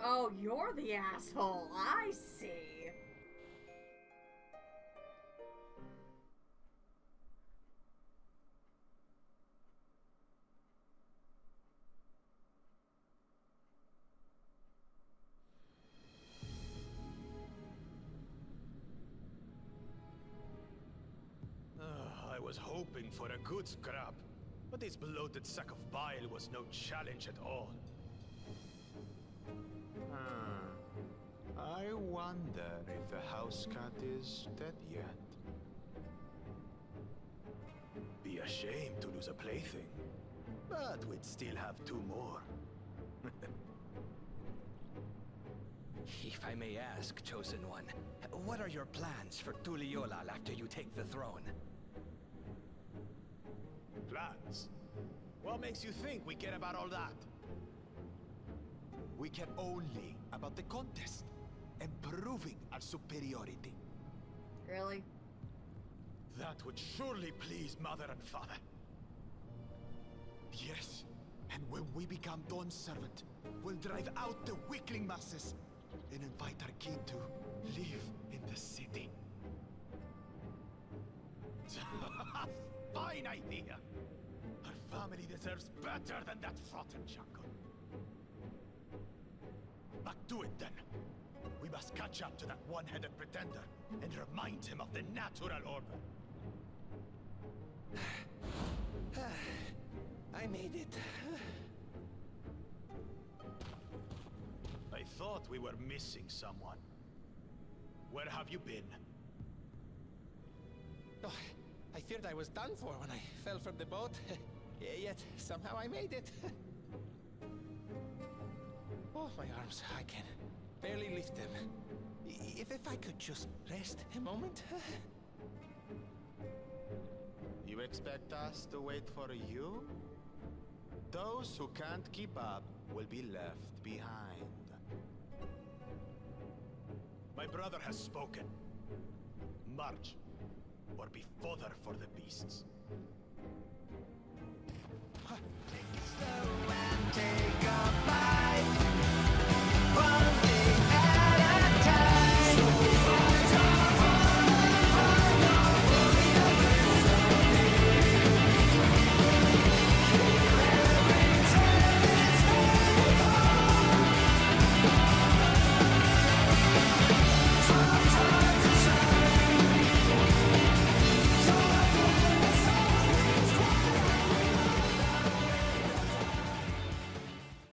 Oh, you're the asshole. I see. I was hoping for a good scrap, but this bloated sack of bile was no challenge at all. I wonder if the house cat is dead yet. Be ashamed to lose a plaything, but we'd still have 2 more. If I may ask, Chosen One, what are your plans for Tuliyollal after you take the throne? Plans? What makes you think we care about all that? We care only about the contest and proving our superiority. Really? That would surely please Mother and Father. Yes, and when we become Dawn's servant, we'll drive out the weakling masses and invite our king to live in the city. Fine idea! Our family deserves better than that rotten jungle. Back to it then. We must catch up to that one-headed pretender and remind him of the natural order. I made it. I thought we were missing someone. Where have you been? Oh, I feared I was done for when I fell from the boat. Yet somehow I made it. Oh, my arms, I can barely lift them. If I could just rest a moment. You expect us to wait for you? Those who can't keep up will be left behind. My brother has spoken. March, or be fodder for the beasts.